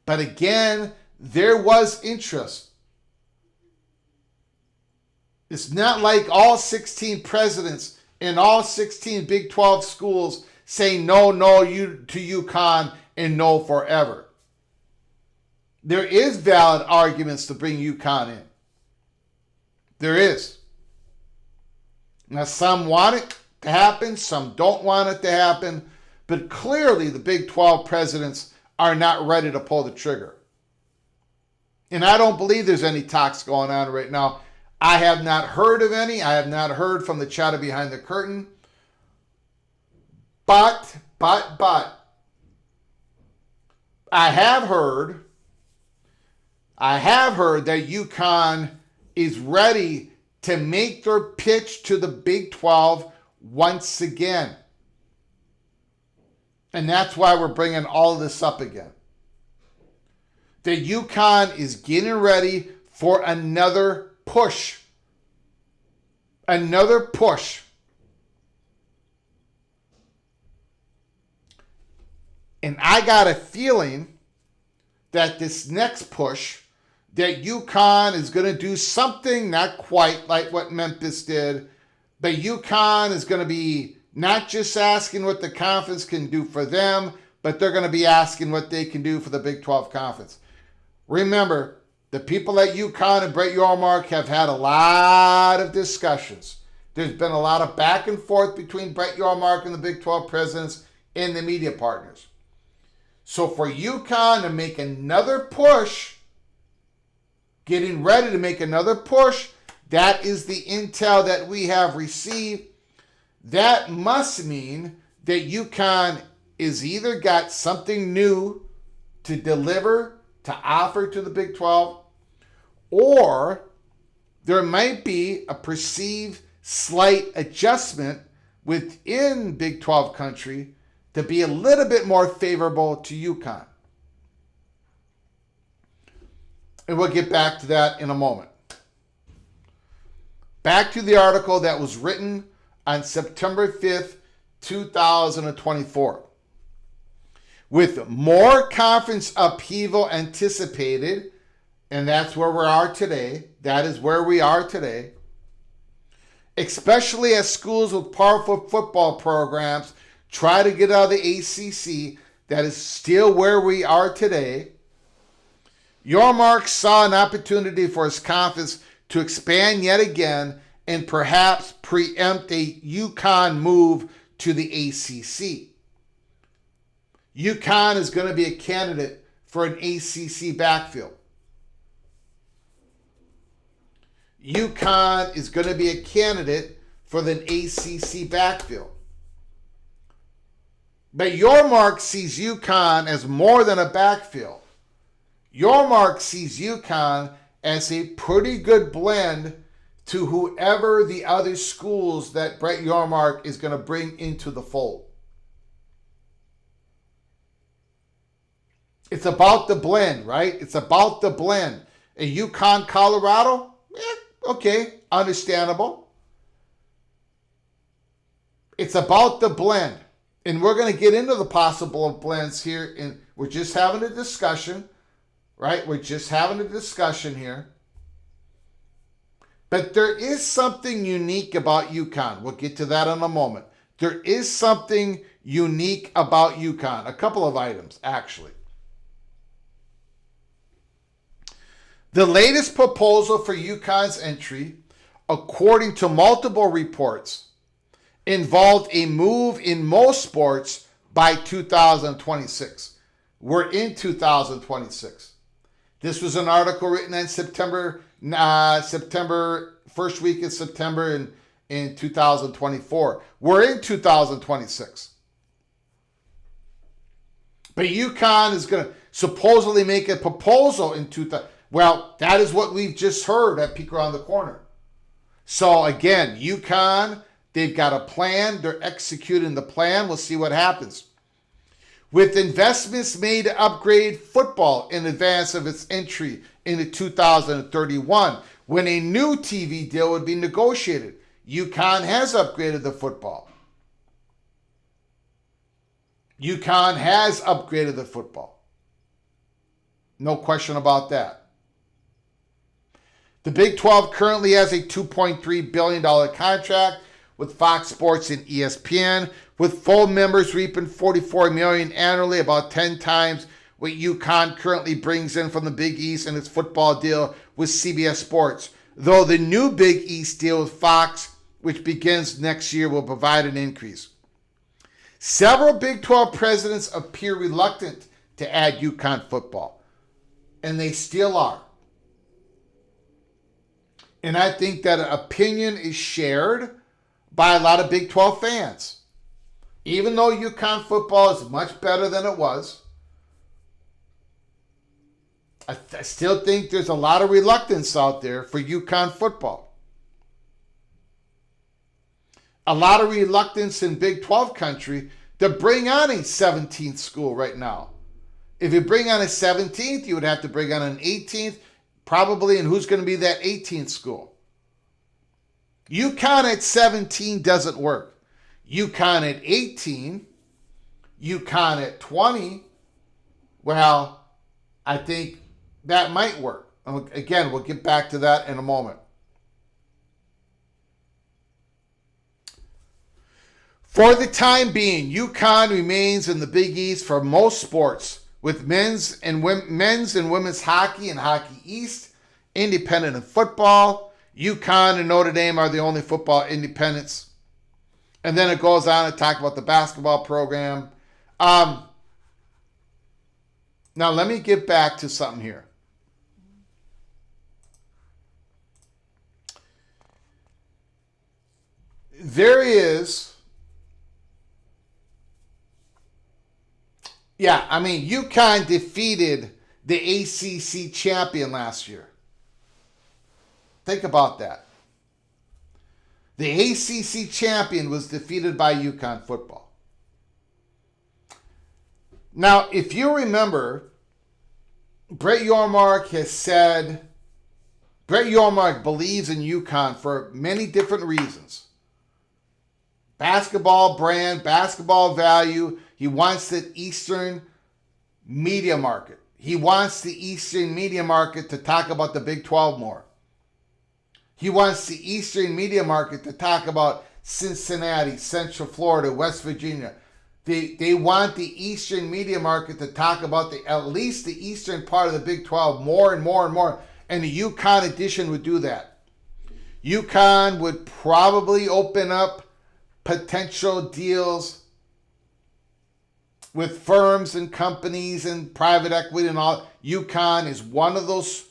But again, there was interest. It's not like all 16 presidents in all 16 Big 12 schools saying no to UConn and no forever. There is valid arguments to bring UConn in. There is. Now, some want it to happen, some don't want it to happen, but clearly the Big 12 presidents are not ready to pull the trigger. And I don't believe there's any talks going on right now. I have not heard of any. I have not heard from the chatter behind the curtain. But, I have heard that UConn is ready to make their pitch to the Big 12 once again. And that's why we're bringing all of this up again. That UConn is getting ready for another push. Another push. And I got a feeling that this next push, that UConn is going to do something not quite like what Memphis did, but UConn is going to be not just asking what the conference can do for them, but they're going to be asking what they can do for the Big 12 conference. Remember, the people at UConn and Brett Yormark have had a lot of discussions. There's been a lot of back and forth between Brett Yormark and the Big 12 presidents and the media partners. So for UConn to make another push, getting ready to make another push, that is the intel that we have received. That must mean that UConn is either got something new to deliver, to offer to the Big 12, or there might be a perceived slight adjustment within Big 12 country to be a little bit more favorable to UConn. And we'll get back to that in a moment. Back to the article that was written on September 5th, 2024. With more conference upheaval anticipated, and that's where we are today. That is where we are today. Especially as schools with powerful football programs try to get out of the ACC, that is still where we are today. Yormark saw an opportunity for his conference to expand yet again and perhaps preempt a UConn move to the ACC. UConn is going to be a candidate for an ACC backfield. UConn is going to be a candidate for the ACC backfield. But Yormark sees UConn as more than a backfield. Yormark sees UConn as a pretty good blend to whoever the other schools that Brett Yormark is going to bring into the fold. It's about the blend, right? It's about the blend. A UConn, Colorado? Okay, understandable. It's about the blend. And we're going to get into the possible blends here. And we're just having a discussion, right? We're just having a discussion here. But there is something unique about UConn. We'll get to that in a moment. There is something unique about UConn. A couple of items, actually. The latest proposal for UConn's entry, according to multiple reports, involved a move in most sports by 2026. We're in 2026. This was an article written in September, first week in September in 2024. We're in 2026. But UConn is going to supposedly make a proposal in 2000. Well, that is what we've just heard at Peek Around the Corner. So again, UConn, they've got a plan. They're executing the plan. We'll see what happens. With investments made to upgrade football in advance of its entry into 2031, when a new TV deal would be negotiated, UConn has upgraded the football. UConn has upgraded the football. No question about that. The Big 12 currently has a $2.3 billion contract with Fox Sports and ESPN, with full members reaping $44 million annually, about 10 times what UConn currently brings in from the Big East and its football deal with CBS Sports. Though the new Big East deal with Fox, which begins next year, will provide an increase. Several Big 12 presidents appear reluctant to add UConn football, and they still are. And I think that opinion is shared by a lot of Big 12 fans. Even though UConn football is much better than it was, I still think there's a lot of reluctance out there for UConn football. A lot of reluctance in Big 12 country to bring on a 17th school right now. If you bring on a 17th, you would have to bring on an 18th, probably, and who's going to be that 18th school? UConn at 17 doesn't work. UConn at 18, UConn at 20, well, I think that might work. Again, we'll get back to that in a moment. For the time being, UConn remains in the Big East for most sports, with men's and women's hockey and Hockey East, independent in football. UConn and Notre Dame are the only football independents. And then it goes on to talk about the basketball program. Now, let me get back to something here. There is... Yeah, I mean, UConn defeated the ACC champion last year. Think about that. The ACC champion was defeated by UConn football. Now, if you remember, Brett Yormark has said, Brett Yormark believes in UConn for many different reasons. Basketball brand, basketball value. He wants the Eastern media market. He wants the Eastern media market to talk about the Big 12 more. He wants the Eastern media market to talk about Cincinnati, Central Florida, West Virginia. They want the Eastern media market to talk about at least the Eastern part of the Big 12 more and more and more. And the UConn edition would do that. UConn would probably open up potential deals with firms and companies and private equity and all. UConn is one of those.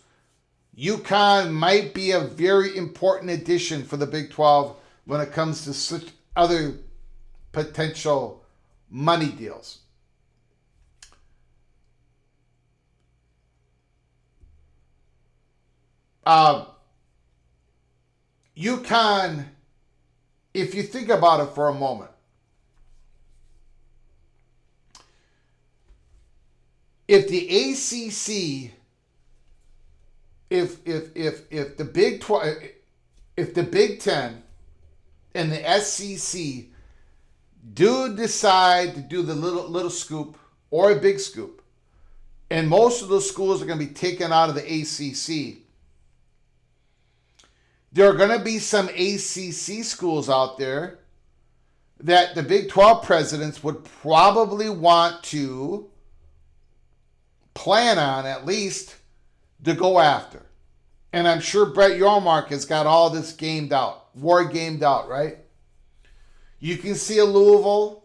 UConn might be a very important addition for the Big 12 when it comes to such other potential money deals. UConn, if you think about it for a moment, if the ACC, if the Big 12, if the Big 10 and the SEC do decide to do the little scoop or a big scoop, and most of those schools are going to be taken out of the ACC, there are going to be some ACC schools out there that the Big 12 presidents would probably want to plan on, at least, to go after. And I'm sure Brett Yormark has got all this gamed out, war gamed out, right? You can see a Louisville.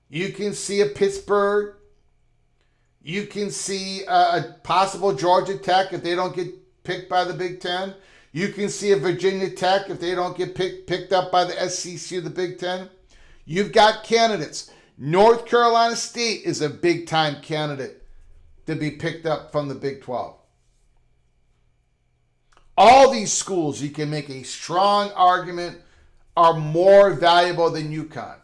You can see a Pittsburgh. You can see a possible Georgia Tech if they don't get picked by the Big Ten. You can see a Virginia Tech if they don't get picked up by the SEC or the Big Ten. You've got candidates. North Carolina State is a big-time candidate to be picked up from the Big 12. All these schools, you can make a strong argument, are more valuable than UConn.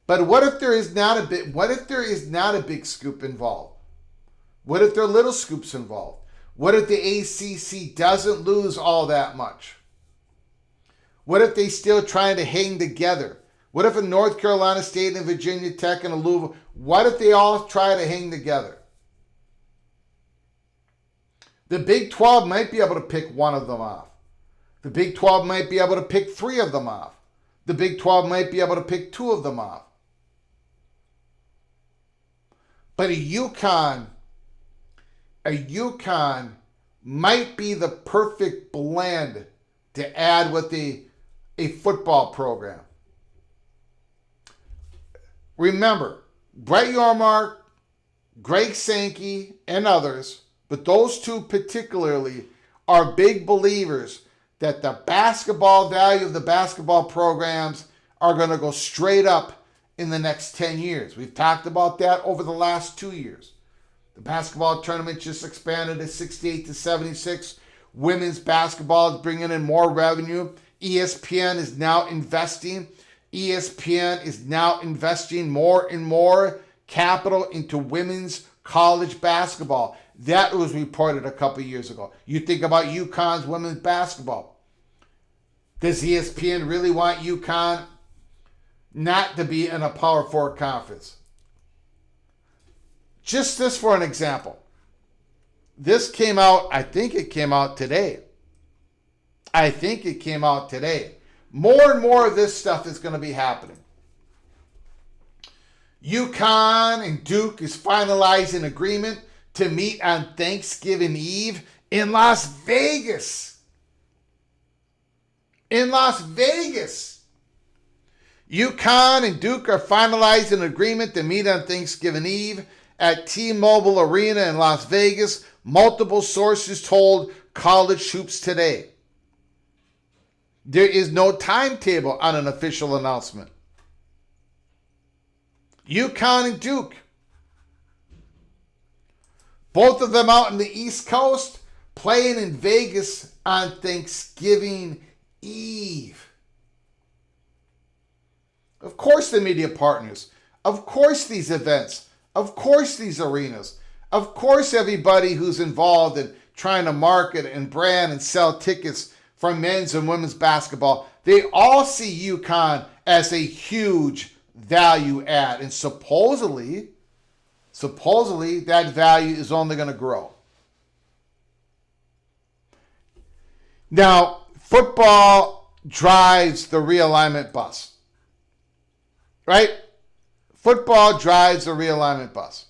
But what if there is not a big scoop involved? What if there are little scoops involved? What if the ACC doesn't lose all that much? What if they still trying to hang together? What if a North Carolina State and a Virginia Tech and a Louisville, what if they all try to hang together? The Big 12 might be able to pick one of them off. The Big 12 might be able to pick three of them off. The Big 12 might be able to pick two of them off. But a UConn might be the perfect blend to add with a football program. Remember, Brett Yormark, Greg Sankey, and others, but those two particularly, are big believers that the basketball value of the basketball programs are going to go straight up in the next 10 years. We've talked about that over the last 2 years. The basketball tournament just expanded to 68 to 76. Women's basketball is bringing in more revenue. ESPN is now investing. ESPN is now investing more and more capital into women's college basketball. That was reported a couple years ago. You think about UConn's women's basketball. Does ESPN really want UConn not to be in a Power 4 conference? Just this for an example. This came out, I think it came out today. More and more of this stuff is going to be happening. UConn and Duke is finalizing agreement to meet on Thanksgiving Eve in Las Vegas. UConn and Duke are finalizing an agreement to meet on Thanksgiving Eve at T-Mobile Arena in Las Vegas. Multiple sources told College Hoops Today. There is no timetable on an official announcement. UConn and Duke, both of them out in the East Coast, playing in Vegas on Thanksgiving Eve. Of course the media partners, of course these events, of course these arenas, of course everybody who's involved in trying to market and brand and sell tickets for men's and women's basketball, they all see UConn as a huge value add. And supposedly that value is only going to grow. Now, football drives the realignment bus. Right? Football drives the realignment bus.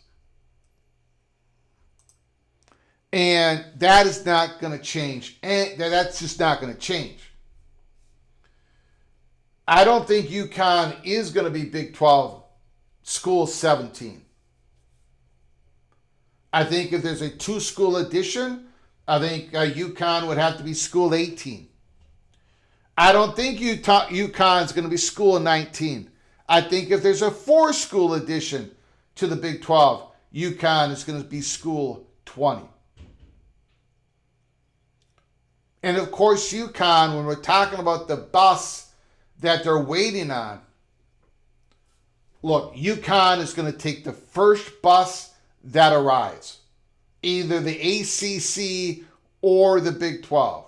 And that is not going to change. And that's just not going to change. I don't think UConn is going to be Big 12 School 17. I think if there's a two-school addition, I think UConn would have to be School 18. I don't think UConn is going to be School 19. I think if there's a four-school addition to the Big 12, UConn is going to be School 20. And of course, UConn, when we're talking about the bus that they're waiting on, look, UConn is going to take the first bus that arrives, either the ACC or the Big 12.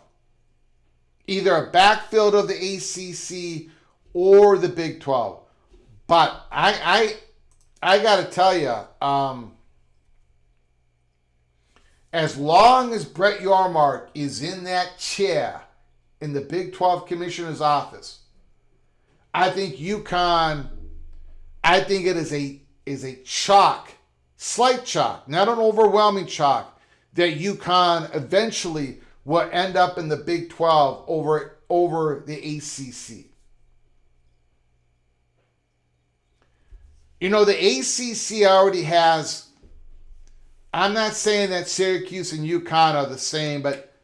Either a backfill of the ACC or the Big 12. But I got to tell you, as long as Brett Yormark is in that chair in the Big 12 Commissioner's office, I think UConn, I think it is a chalk, slight chalk, not an overwhelming chalk, that UConn eventually will end up in the Big 12 over the ACC. You know, the ACC already has, I'm not saying that Syracuse and UConn are the same, but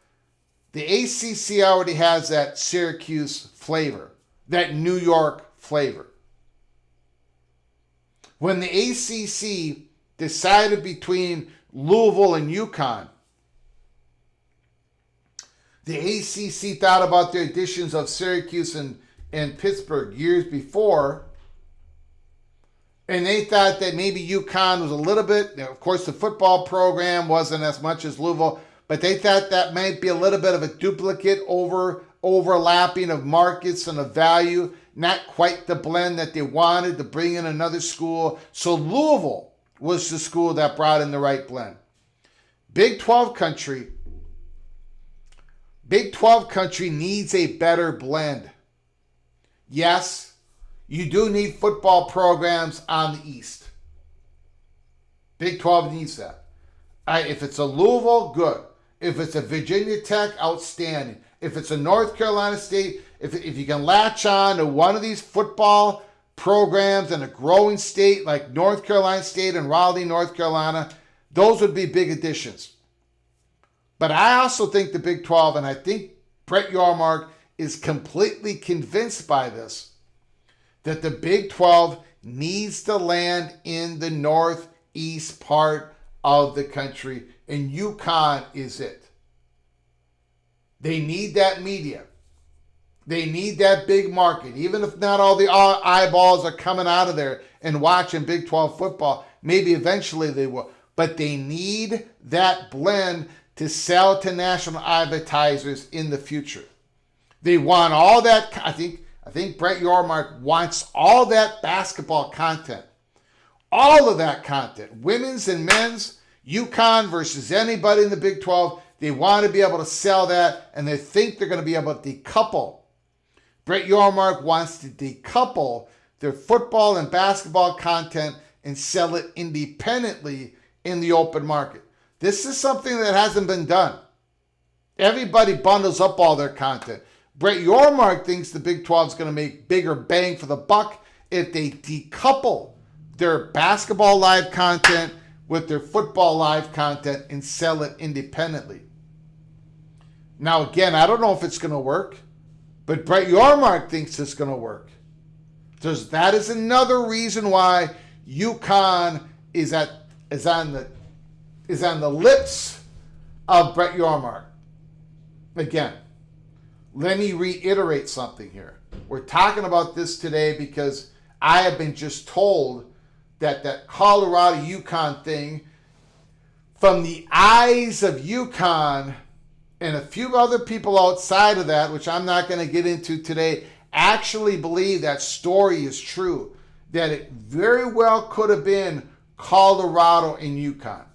the ACC already has that Syracuse flavor, that New York flavor. When the ACC decided between Louisville and UConn, the ACC thought about the additions of Syracuse and Pittsburgh years before, and they thought that maybe UConn was a little bit, of course the football program wasn't as much as Louisville, but they thought that might be a little bit of a duplicate overlapping of markets and of value, not quite the blend that they wanted to bring in another school. So Louisville was the school that brought in the right blend. Big 12 country needs a better blend. Yes, you do need football programs on the East. Big 12 needs that. If it's a Louisville, good. If it's a Virginia Tech, outstanding. If it's a North Carolina State, if you can latch on to one of these football programs in a growing state like North Carolina State and Raleigh, North Carolina, those would be big additions. But I also think the Big 12, and I think Brett Yormark is completely convinced by this, that the Big 12 needs to land in the northeast part of the country, and UConn is it. They need that media. They need that big market. Even if not all the eyeballs are coming out of there and watching Big 12 football, maybe eventually they will. But they need that blend to sell to national advertisers in the future. They want all that. I think Brett Yormark wants all that basketball content. All of that content. Women's and men's, UConn versus anybody in the Big 12. They want to be able to sell that, and they think they're going to be able to decouple. Brett Yormark wants to decouple their football and basketball content and sell it independently in the open market. This is something that hasn't been done. Everybody bundles up all their content. Brett Yormark thinks the Big 12 is going to make bigger bang for the buck if they decouple their basketball live content with their football live content and sell it independently. Now, again, I don't know if it's going to work, but Brett Yormark thinks it's going to work. So that is another reason why UConn is on the lips of Brett Yormark. Again, let me reiterate something here. We're talking about this today because I have been just told that Colorado UConn thing, from the eyes of UConn and a few other people outside of that, which I'm not going to get into today, actually believe that story is true. That it very well could have been Colorado and UConn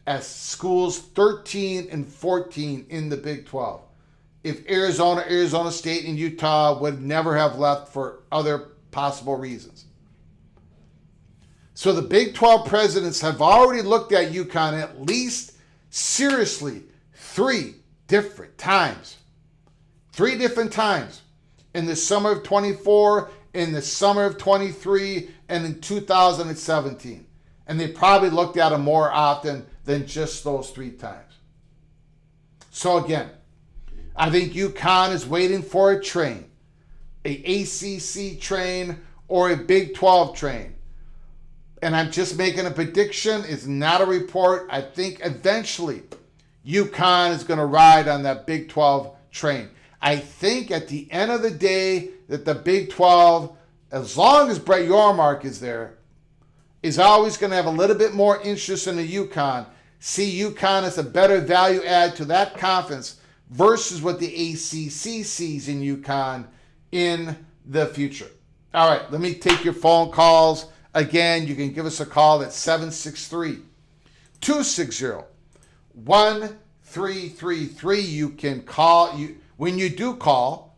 as schools 13 and 14 in the Big 12. If Arizona State, and Utah would never have left for other possible reasons. So the Big 12 presidents have already looked at UConn at least seriously 3 different times. 3 different times. In the summer of 24, in the summer of 23, and in 2017. And they probably looked at them more often than just those 3 times. So again, I think UConn is waiting for a train. A ACC train or a Big 12 train. And I'm just making a prediction. It's not a report. I think eventually UConn is going to ride on that Big 12 train. I think at the end of the day that the Big 12, as long as Brett Yormark is there, is always going to have a little bit more interest in the UConn. See UConn as a better value add to that conference versus what the ACC sees in UConn in the future. All right, let me take your phone calls. Again, you can give us a call at 763-260-1333. You can call. When you do call,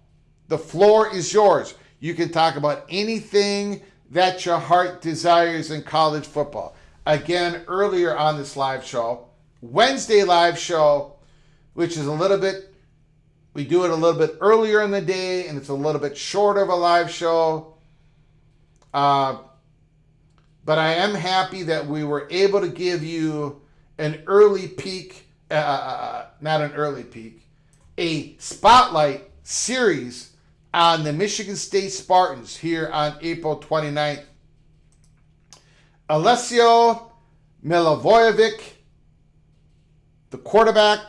the floor is yours. You can talk about anything that your heart desires in college football. Again, earlier on this live show, Wednesday live show, which is we do it a little bit earlier in the day, and it's a little bit shorter of a live show. But I am happy that we were able to give you an early peek, not an early peek, a spotlight series on the Michigan State Spartans here on April 29th. Alessio Milivojevic, the quarterback,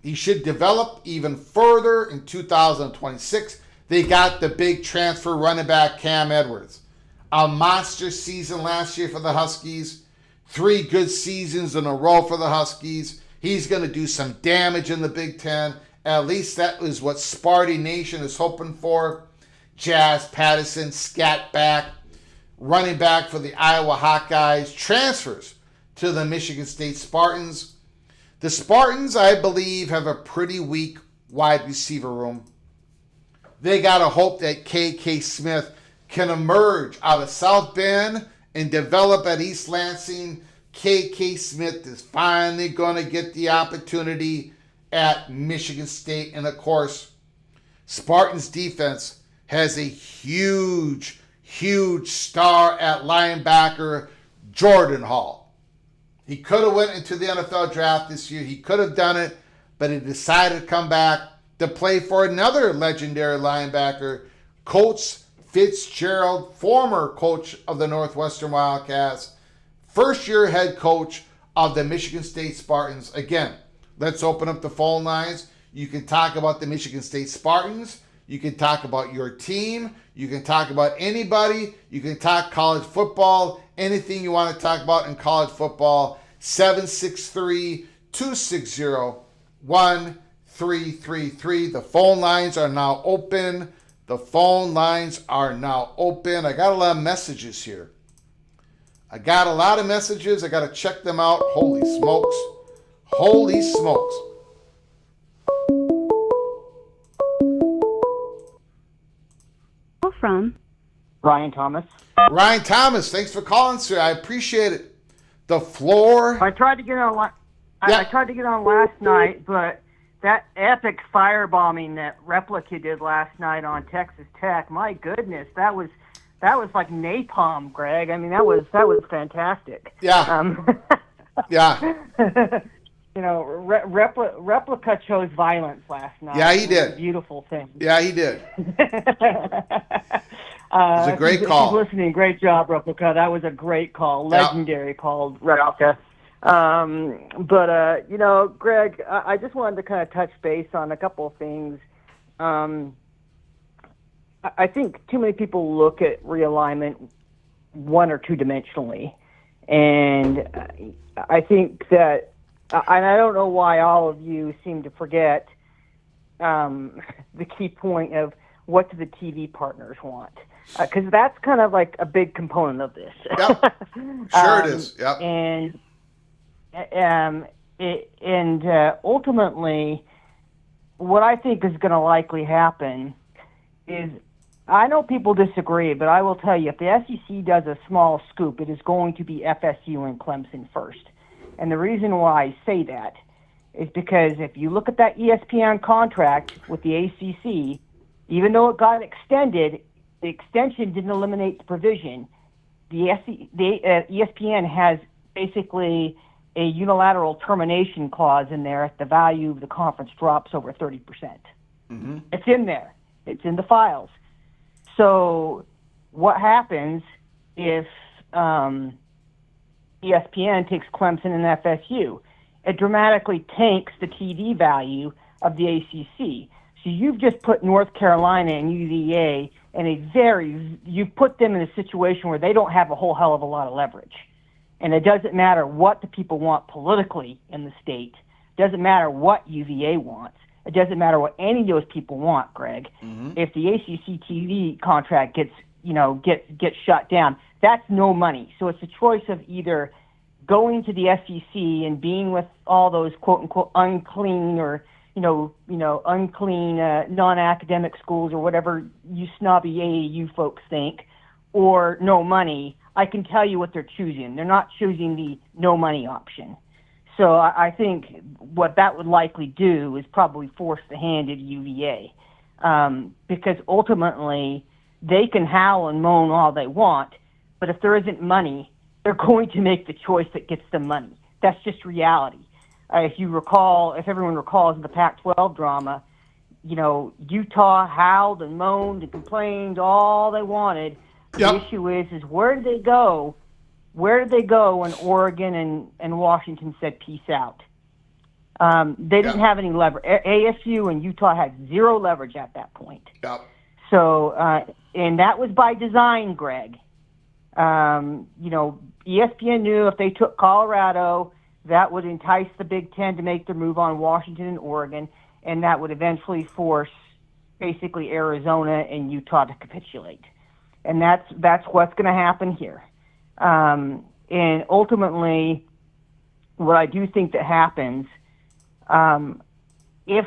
he should develop even further in 2026. They got the big transfer running back Cam Edwards. A monster season last year for the Huskies. 3 good seasons in a row for the Huskies. He's going to do some damage in the Big Ten. At least that is what Sparty Nation is hoping for. Jazz Patterson, scat back, running back for the Iowa Hawkeyes, transfers to the Michigan State Spartans. The Spartans, I believe, have a pretty weak wide receiver room. They got to hope that K.K. Smith can emerge out of South Bend and develop at East Lansing. K.K. Smith is finally going to get the opportunity at Michigan State. And of course, Spartans defense has a huge star at linebacker, Jordan Hall. He could have went into the NFL draft this year. He could have done it, but he decided to come back to play for another legendary linebacker, Coach Fitzgerald, former coach of the Northwestern Wildcats, first-year head coach of the Michigan State Spartans. Again, let's open up the phone lines. You can talk about the Michigan State Spartans. You can talk about your team. You can talk about anybody. You can talk college football, anything you want to talk about in college football. 763-260-1333. The phone lines are now open. The phone lines are now open. I got a lot of messages here. I got to check them out. Holy smokes. Holy smokes. From Ryan Thomas. Ryan Thomas, thanks for calling, sir. I appreciate it. The floor. I tried to get on. I tried to get on last night, but that epic firebombing that Replica did last night on Texas Tech, my goodness, that was like napalm, Greg. I mean, that was fantastic. Yeah. Yeah. You know, Replica chose violence last night. Yeah, he did. Beautiful thing. Yeah, he did. It was a great call. She's listening. Great job, Replica. That was a great call. Legendary call, Replica. But, you know, Greg, I just wanted to kind of touch base on a couple of things. I think too many people look at realignment one or two dimensionally. And I think that, and I don't know why all of you seem to forget the key point of what do the TV partners want. Because that's kind of like a big component of this. Yep. Sure it is. Yep. And ultimately, what I think is going to likely happen is, I know people disagree, but I will tell you, if the SEC does a small scoop, it is going to be FSU and Clemson first. And the reason why I say that is because if you look at that ESPN contract with the ACC, even though it got extended, the extension didn't eliminate the provision. ESPN has basically a unilateral termination clause in there if the value of the conference drops over 30%. Mm-hmm. It's in there. It's in the files. So what happens if ESPN takes Clemson and FSU? It dramatically tanks the TV value of the ACC. So you've just put North Carolina and UVA you've put them in a situation where they don't have a whole hell of a lot of leverage. And it doesn't matter what the people want politically in the state. It doesn't matter what UVA wants. It doesn't matter what any of those people want, Greg. Mm-hmm. If the ACC TV contract gets shut down, that's no money. So it's a choice of either going to the SEC and being with all those quote unquote unclean or unclean non-academic schools or whatever you snobby AAU folks think, or no money. I can tell you what they're choosing. They're not choosing the no money option. So I think what that would likely do is probably force the hand at UVA, because ultimately they can howl and moan all they want, but if there isn't money, they're going to make the choice that gets them money. That's just reality. If everyone recalls the Pac-12 drama, Utah howled and moaned and complained all they wanted. Yep. The issue is where did they go? Where did they go when Oregon and Washington said peace out? They didn't have any leverage. ASU and Utah had zero leverage at that point. Yep. So, and that was by design, Greg. ESPN knew if they took Colorado, that would entice the Big Ten to make their move on Washington and Oregon, and that would eventually force basically Arizona and Utah to capitulate. And that's what's going to happen here. And ultimately, what I do think that happens, if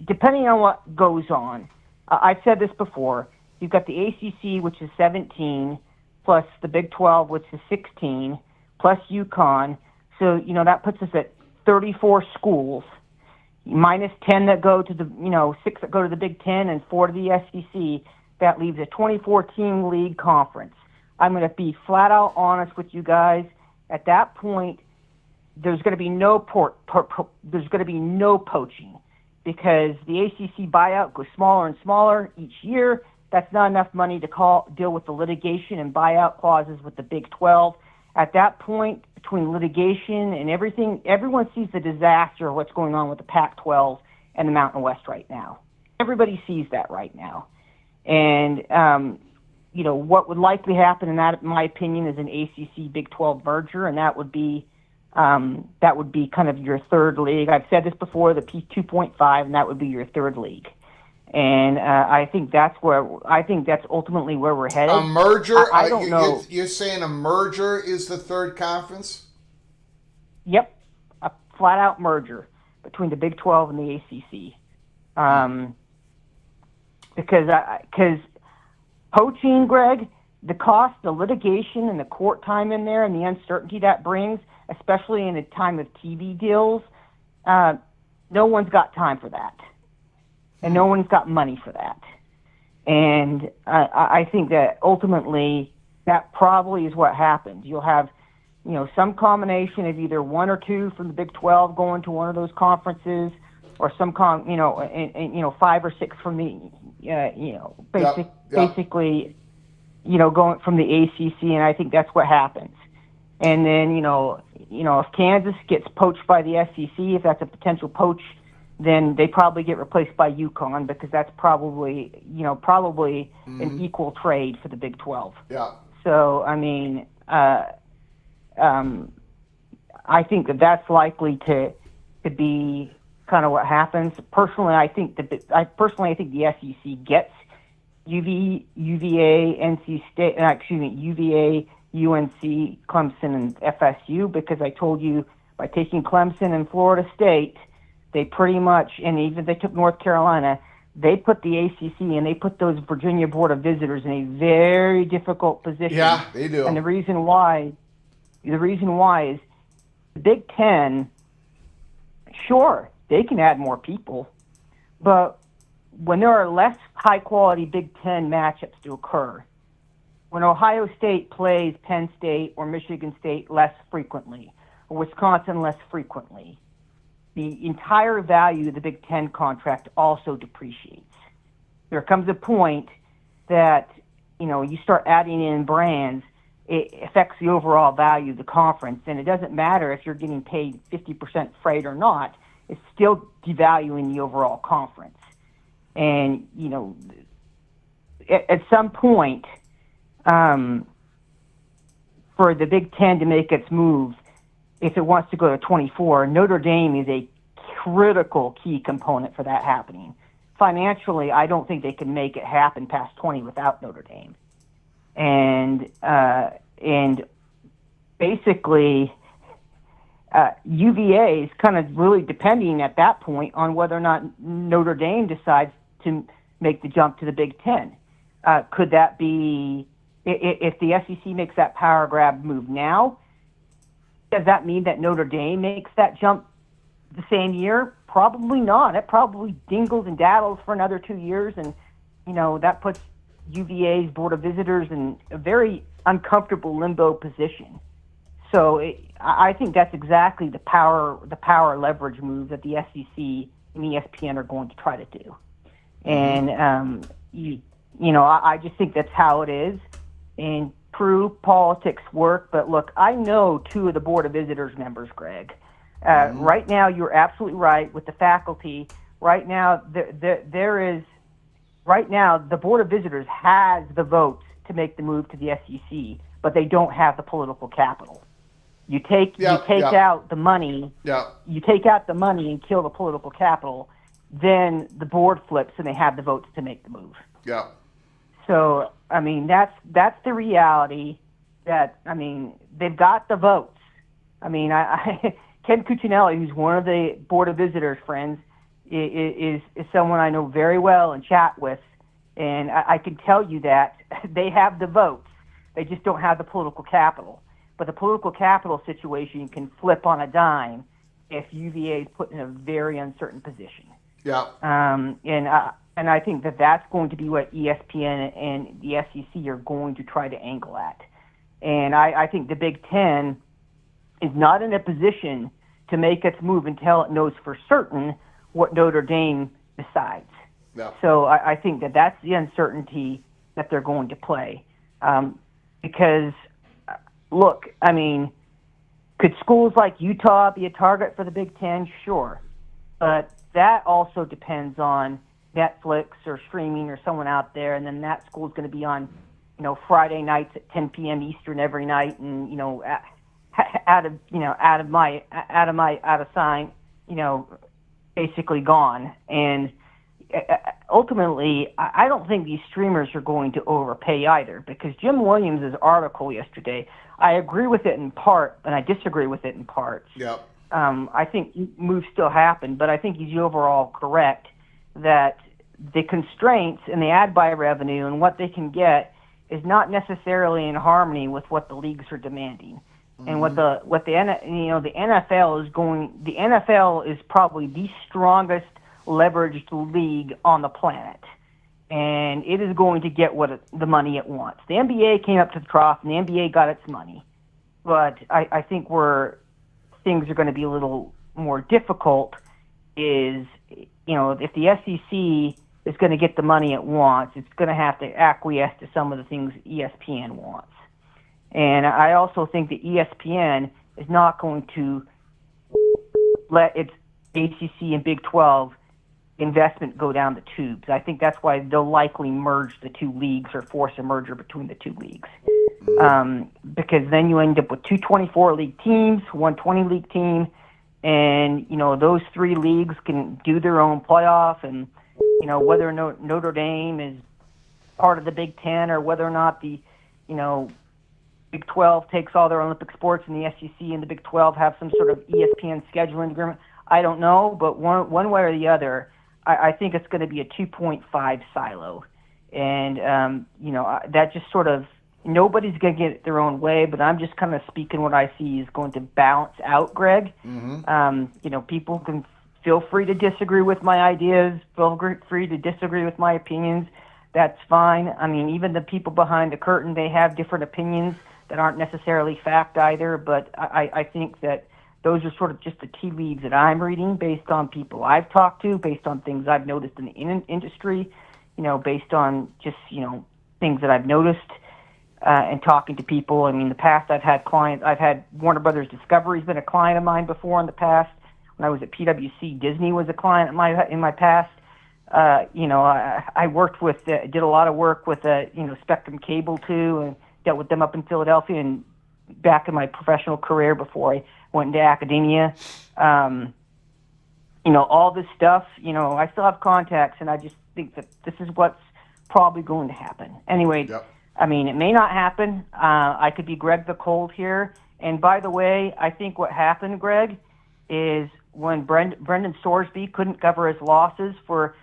depending on what goes on, I've said this before, you've got the ACC, which is 17, plus the Big 12, which is 16, plus UConn. So, that puts us at 34 schools, minus 10 that go to the, 6 that go to the Big 10 and 4 to the SEC. That leaves a 24-team league conference. I'm going to be flat out honest with you guys. At that point, there's going to be no poaching because the ACC buyout goes smaller and smaller each year. That's not enough money to deal with the litigation and buyout clauses with the Big 12. At that point, between litigation and everything, everyone sees the disaster of what's going on with the Pac-12 and the Mountain West right now. Everybody sees that right now. And, what would likely happen in that, in my opinion, is an ACC Big 12 merger, and that would be kind of your third league. I've said this before, the P2.5, and that would be your third league. And I think that's ultimately where we're headed. A merger? I don't know. You're saying a merger is the third conference? Yep, a flat-out merger between the Big 12 and the ACC. Because poaching, Greg, the cost, the litigation, and the court time in there, and the uncertainty that brings, especially in a time of TV deals, no one's got time for that. And no one's got money for that. And I think that ultimately that probably is what happens. You'll have, some combination of either one or two from the Big 12 going to one of those conferences, or some 5 or 6 from the, basically, going from the ACC. And I think that's what happens. And then, if Kansas gets poached by the SEC, if that's a potential poach, then they probably get replaced by UConn, because that's probably an equal trade for the Big 12. Yeah. So, I think that's likely to be kind of what happens. Personally, I think the SEC gets UVA, UNC, Clemson, and FSU, because I told you by taking Clemson and Florida State, they pretty much, and even they took North Carolina, they put the ACC and they put those Virginia Board of Visitors in a very difficult position. Yeah, they do. And the reason why is the Big Ten, sure, they can add more people, but when there are less high-quality Big Ten matchups to occur, when Ohio State plays Penn State or Michigan State less frequently, or Wisconsin less frequently, the entire value of the Big Ten contract also depreciates. There comes a point that, you start adding in brands, it affects the overall value of the conference, and it doesn't matter if you're getting paid 50% freight or not, it's still devaluing the overall conference. And, at some point, for the Big Ten to make its move, if it wants to go to 24, Notre Dame is a critical key component for that happening. Financially, I don't think they can make it happen past 20 without Notre Dame. And basically, UVA is kind of really depending at that point on whether or not Notre Dame decides to make the jump to the Big Ten. Could that be, if the SEC makes that power grab move now, does that mean that Notre Dame makes that jump the same year? Probably not. It probably dingles and daddles for another 2 years, and that puts UVA's Board of Visitors in a very uncomfortable limbo position. So I think that's exactly the power leverage move that the SEC and ESPN are going to try to do. And I just think that's how it is. And true, politics work, but look, I know 2 of the Board of Visitors members, Greg. Right now, you're absolutely right with the faculty. Right now, right now, the Board of Visitors has the votes to make the move to the SEC, but they don't have the political capital. You take out the money. Yeah. You take out the money and kill the political capital. Then the board flips and they have the votes to make the move. Yeah. So that's the reality. They've got the votes. Ken Cuccinelli, who's one of the Board of Visitors friends, is someone I know very well and chat with, and I can tell you that they have the votes. They just don't have the political capital. But the political capital situation can flip on a dime if UVA is put in a very uncertain position. Yeah. And I think that's going to be what ESPN and the SEC are going to try to angle at. And I think the Big Ten is not in a position to make its move until it knows for certain what Notre Dame decides. Yeah. So I think that's the uncertainty that they're going to play. Because, look, I mean, could schools like Utah be a target for the Big Ten? Sure. But that also depends on Netflix or streaming or someone out there, and then that school is going to be on, Friday nights at 10 p.m. Eastern every night, and out of sign, basically gone. And ultimately, I don't think these streamers are going to overpay either, because Jim Williams' article yesterday, I agree with it in part, and I disagree with it in parts. Yep. I think moves still happen, but I think he's overall correct that the constraints in the ad buy revenue and what they can get is not necessarily in harmony with what the leagues are demanding. Mm-hmm. And the NFL is probably the strongest leveraged league on the planet, and it is going to get the money it wants. The NBA came up to the trough, and the NBA got its money, but I think where things are going to be a little more difficult is, if the SEC is going to get the money it wants, it's going to have to acquiesce to some of the things ESPN wants. And I also think that ESPN is not going to let its ACC and Big 12 investment go down the tubes. I think that's why they'll likely merge the two leagues or force a merger between the two leagues. Because then you end up with two 24-league teams, one 20-league team, and, those three leagues can do their own playoff, and, whether Notre Dame is part of the Big Ten or whether or not the, Big 12 takes all their Olympic sports and the SEC and the Big 12 have some sort of ESPN scheduling agreement. I don't know, but one way or the other, I think it's going to be a 2.5 silo. And, that just sort of, nobody's going to get their own way, but I'm just kind of speaking what I see is going to balance out, Greg. Mm-hmm. People can feel free to disagree with my ideas, feel free to disagree with my opinions. That's fine. I mean, even the people behind the curtain, they have different opinions that aren't necessarily fact either, but I think that those are sort of just the tea leaves that I'm reading based on people I've talked to, based on things I've noticed in the industry, based on just, things that I've noticed and talking to people. I mean, in the past I've had clients, I've had Warner Brothers Discovery's been a client of mine before in the past. When I was at PwC, Disney was a client in my past. I worked with, did a lot of work with, Spectrum Cable too, and dealt with them up in Philadelphia and back in my professional career before I went into academia. All this stuff, I still have contacts, and I just think that this is what's probably going to happen. Anyway, yep. I mean, it may not happen. I could be Greg the Cold here. And by the way, I think what happened, Greg, is when Brendan Sorsby couldn't cover his losses for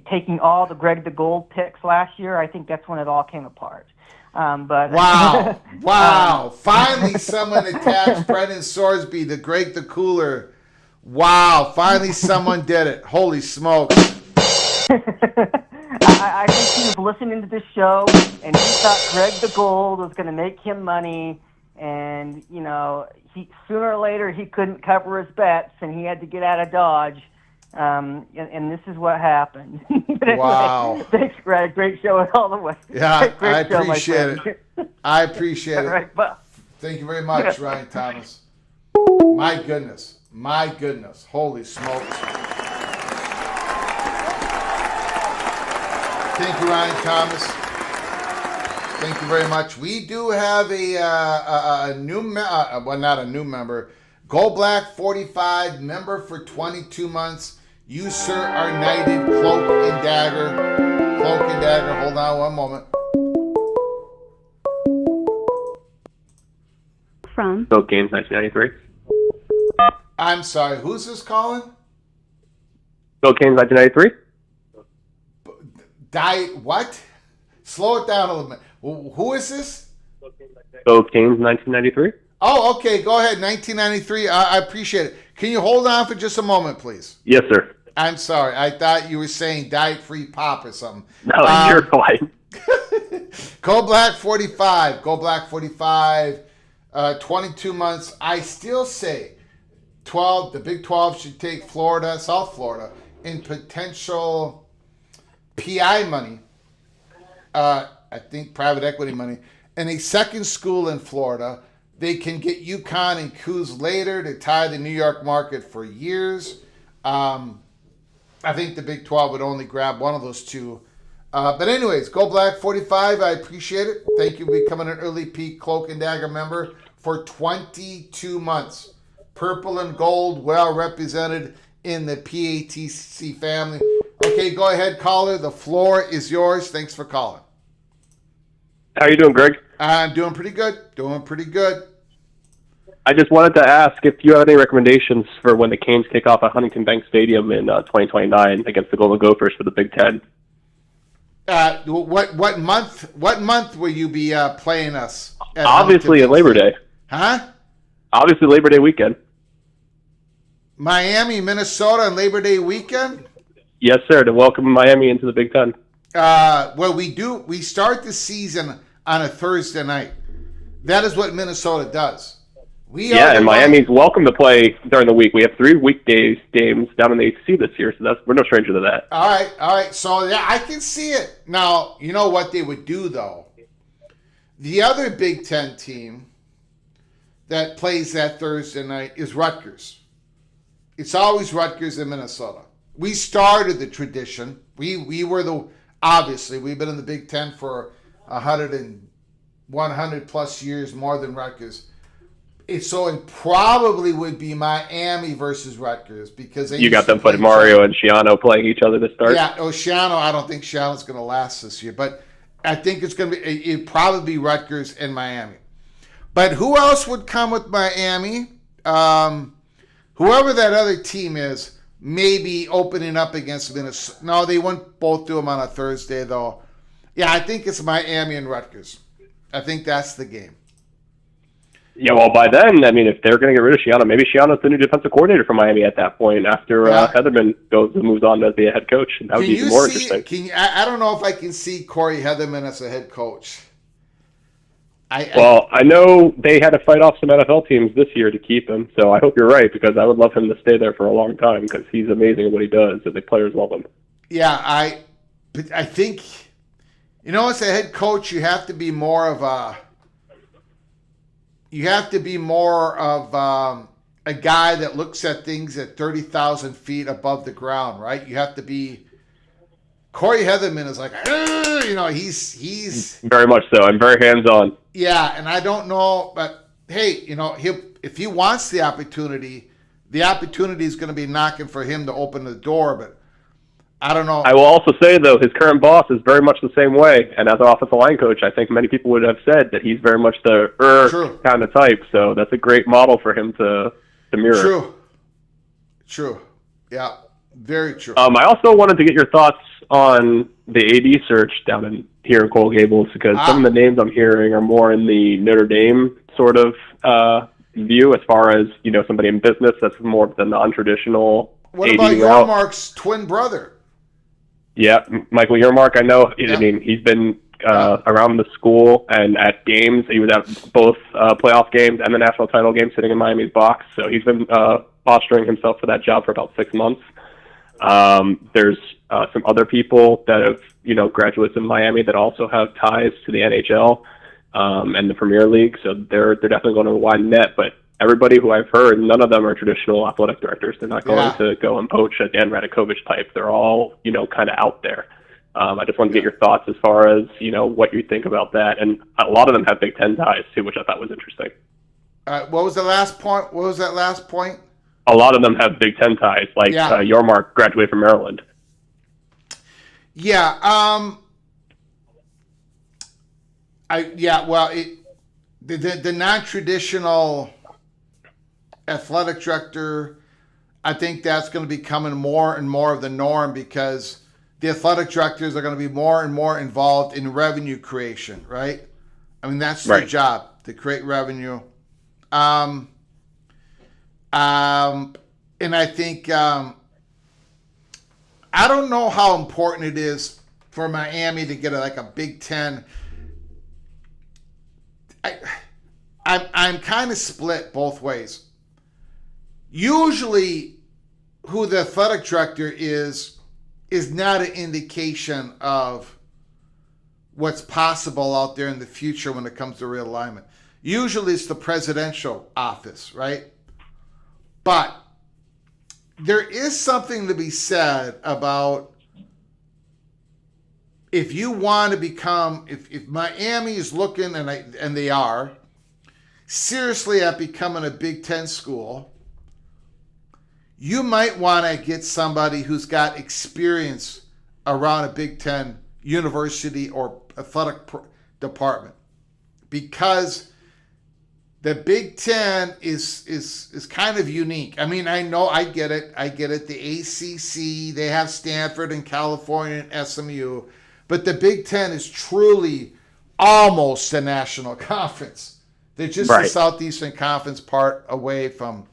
taking all the Greg the Gold picks last year, I think that's when it all came apart. But wow! Finally, someone attached Brendan Sorsby, the Greg the Cooler. Wow! Finally, someone did it. Holy smokes! I think he was listening to this show, and he thought Greg the Gold was going to make him money, and sooner or later he couldn't cover his bets, and he had to get out of Dodge. And this is what happened. Anyway, wow. Thanks, Greg. Great show all the way. Yeah, Great I show, appreciate it. I appreciate it. Right, but, thank you very much, Ryan Thomas. My goodness. Holy smokes. Thank you, Ryan Thomas. Thank you very much. We do have a new not a new member. Gold Black 45, member for 22 months. You, sir, are knighted. Cloak and dagger. Hold on one moment. From Bill Games 1993. I'm sorry, who's this calling? Bill Games 1993. What? Slow it down a little bit. Who is this? Bill Games 1993. Oh, okay. Go ahead. 1993. I appreciate it. Can you hold on for just a moment, please? Yes, sir. I'm sorry. I thought you were saying diet-free pop or something. No, you're fine. Gold Black 45. 22 months. I still say the Big 12 should take Florida, South Florida, in potential PI money, I think private equity money, and a second school in Florida. They can get UConn and Coos later to tie the New York market for years. I think the Big 12 would only grab one of those two. But anyways, Go Black 45, I appreciate it. Thank you for becoming an early peak Cloak and Dagger member for 22 months. Purple and gold, well represented in the PATC family. Okay, go ahead, caller. The floor is yours. Thanks for calling. How are you doing, Greg? I'm doing pretty good. I just wanted to ask if you have any recommendations for when the Canes kick off at Huntington Bank Stadium in 2029 against the Golden Gophers for the Big Ten. What month? What month will you be playing us? Obviously, at Labor Day. Huh? Obviously, Labor Day weekend. Miami, Minnesota, on Labor Day weekend. Yes, sir. To welcome Miami into the Big Ten. Well, we start the season on a Thursday night. That is what Minnesota does. And Miami's welcome to play during the week. We have 3 weekdays games down in the ACC this year, so we're no stranger to that. All right. So yeah, I can see it. Now, you know what they would do though? The other Big Ten team that plays that Thursday night is Rutgers. It's always Rutgers in Minnesota. We started the tradition. We were obviously we've been in the Big Ten for 100 plus years more than Rutgers. So it probably would be Miami versus Rutgers because you got them putting Mario and Shiano playing each other to start. Yeah, Shiano. I don't think Shiano's going to last this year, but I think it's going to be. It'd probably be Rutgers and Miami. But who else would come with Miami? Whoever that other team is, maybe opening up against Minnesota. No, they won't both do them on a Thursday though. Yeah, I think it's Miami and Rutgers. I think that's the game. Yeah, well, by then, I mean, if they're going to get rid of Shiano, maybe Shiano's the new defensive coordinator for Miami at that point after Heatherman moves on to be a head coach. That would be even more interesting. I don't know if I can see Corey Heatherman as a head coach. I know they had to fight off some NFL teams this year to keep him, so I hope you're right because I would love him to stay there for a long time because he's amazing at what he does and the players love him. Yeah, I think, as a head coach, you have to be more of a guy that looks at things at 30,000 feet above the ground, right? You have to be. Corey Heatherman is like, he's very much so. I'm very hands-on. Yeah, and I don't know, but hey, if he wants the opportunity is going to be knocking for him to open the door. But I don't know. I will also say though, his current boss is very much the same way, and as an offensive line coach, I think many people would have said that he's very much the kind of type. So that's a great model for him to mirror. True. Yeah, very true. I also wanted to get your thoughts on the AD search here in Coral Gables because some of the names I'm hearing are more in the Notre Dame sort of view as far as somebody in business that's more of the non-traditional. What about Yormark's twin brother? Yeah, Michael Yermark, I know. Yeah. I mean, he's been around the school and at games. He was at both playoff games and the national title game sitting in Miami's box. So he's been posturing himself for that job for about 6 months. There's some other people that have, graduates in Miami that also have ties to the NHL and the Premier League. So they're definitely going to widen net. But everybody who I've heard, none of them are traditional athletic directors. They're not going to go and poach a Dan Radakovich type. They're all, kind of out there. I just wanted to get your thoughts as far as, what you think about that. And a lot of them have Big Ten ties, too, which I thought was interesting. What was the last point? What was that last point? A lot of them have Big Ten ties, like Yormark graduated from Maryland. Yeah. The non-traditional athletic director, I think that's going to be becoming more and more of the norm because the athletic directors are going to be more and more involved in revenue creation, right? I mean, that's their job, to create revenue. And I think I don't know how important it is for Miami to get a Big Ten. I'm kind of split both ways. Usually, who the athletic director is is not an indication of what's possible out there in the future when it comes to realignment. Usually it's the presidential office, right? But there is something to be said about if you want to become, if Miami is looking, and they are, seriously at becoming a Big Ten school, you might want to get somebody who's got experience around a Big Ten university or athletic department, because the Big Ten is kind of unique. I mean, I know, I get it. The ACC, they have Stanford and California and SMU, but the Big Ten is truly almost a national conference. They're just the Southeastern Conference part away from.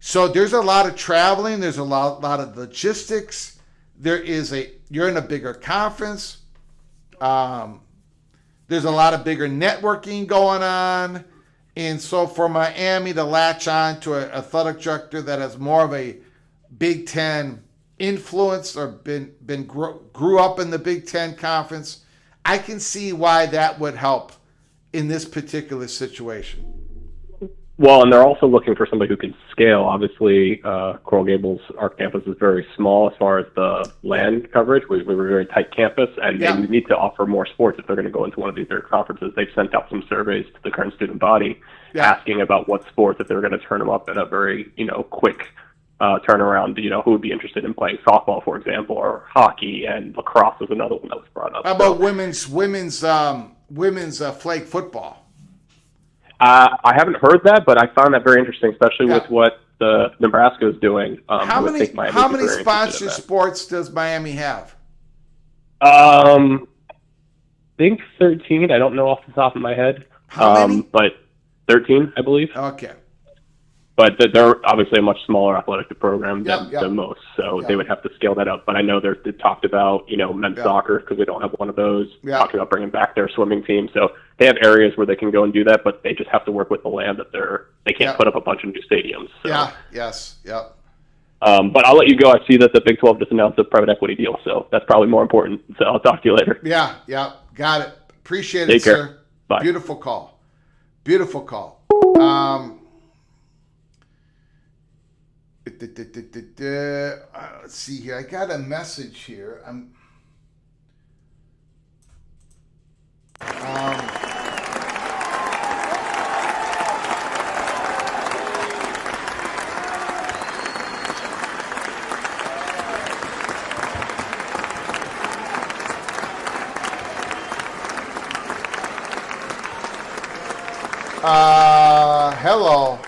So there's a lot of traveling. There's a lot of logistics. You're in a bigger conference. There's a lot of bigger networking going on. And so for Miami to latch on to an athletic director that has more of a Big Ten influence or grew up in the Big Ten conference, I can see why that would help in this particular situation. Well, and they're also looking for somebody who can scale. Obviously, Coral Gables, our campus is very small as far as the land coverage. We were a very tight campus, and they need to offer more sports if they're going to go into one of these bigger conferences. They've sent out some surveys to the current student body asking about what sports, if they're going to turn them up in a very, quick turnaround, who would be interested in playing softball, for example, or hockey, and lacrosse was another one that was brought up. How about women's flag football? I haven't heard that, but I found that very interesting, especially with what the Nebraska is doing. How many sponsored sports does Miami have? I think 13. I don't know off the top of my head. How many? But 13, I believe. Okay. But they're obviously a much smaller athletic program than most, so they would have to scale that up. But I know they talked about, men's soccer, because we don't have one of those. Talking about bringing back their swimming team. So they have areas where they can go and do that, but they just have to work with the land that they can't put up a bunch of new stadiums. So. But I'll let you go. I see that the Big 12 just announced a private equity deal, so that's probably more important. So I'll talk to you later. Yeah, got it. Appreciate it, sir. Care. Bye. Beautiful call. Let's see here. I got a message here. Hello.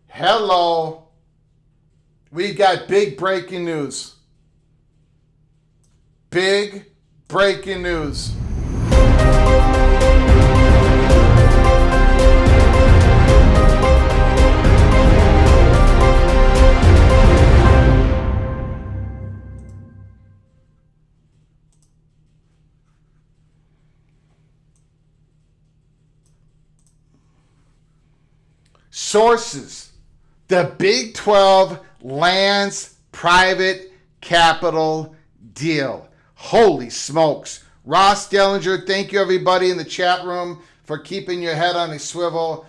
Hello. We got big breaking news. Big breaking news. Sources. The Big 12 lands private capital deal. Holy smokes. Ross Dellinger, thank you everybody in the chat room for keeping your head on a swivel.